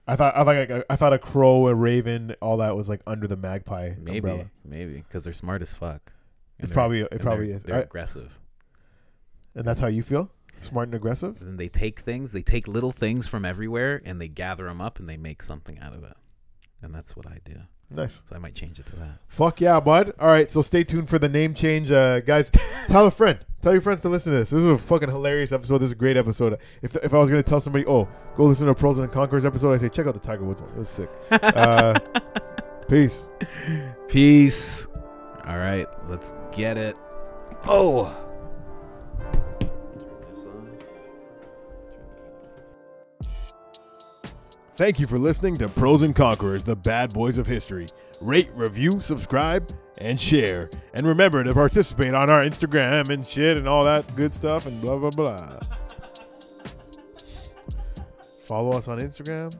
I thought a crow, a raven, all that was like under the magpie umbrella. Maybe because they're smart as fuck. It probably is. They're aggressive, and that's how you feel, smart and aggressive. And they take little things from everywhere, and they gather them up, and they make something out of it. And that's what I do. Nice. So I might change it to that. Fuck yeah, bud. All right, so stay tuned for the name change, guys. Tell a friend. Tell your friends to listen to this. This is a fucking hilarious episode. This is a great episode. If I was going to tell somebody, go listen to a Pros and Conquerors episode, I say, check out the Tiger Woods one. It was sick. Peace. Peace. All right, let's get it. Oh. Thank you for listening to Pros and Conquerors, the bad boys of history. Rate, review, subscribe, and share. And remember to participate on our Instagram and shit and all that good stuff and blah, blah, blah. Follow us on Instagram.